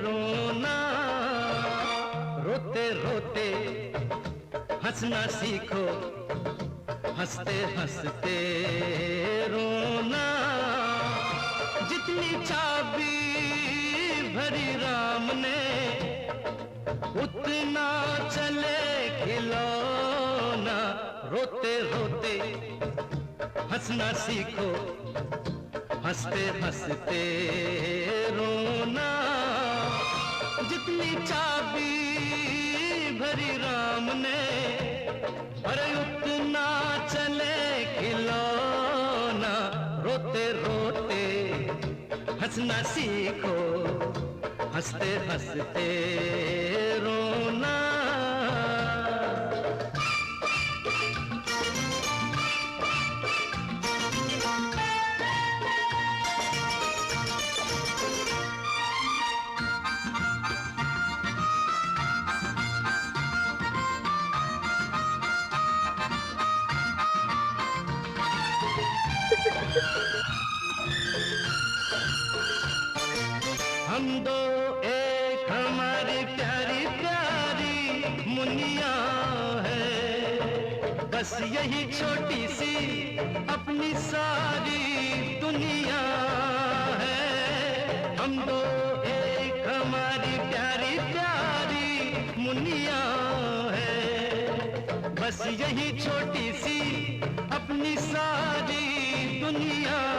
रोना, रोते रोते हंसना सीखो, हंसते हंसते रोना। जितनी चाबी भरी राम ने उतना चले खिलौना। रोते रोते हंसना सीखो, हंसते हंसते रोना। जितनी चाबी भरी राम ने, अरे उतना चले खिलौना। रोते रोते हंसना सीखो, हंसते हंसते रोना। हम दो एक हमारी प्यारी प्यारी मुनिया है, बस यही छोटी सी अपनी सारी दुनिया है। हम दो एक हमारी प्यारी प्यारी मुनिया है, बस यही छोटी सी अपनी सारी दुनिया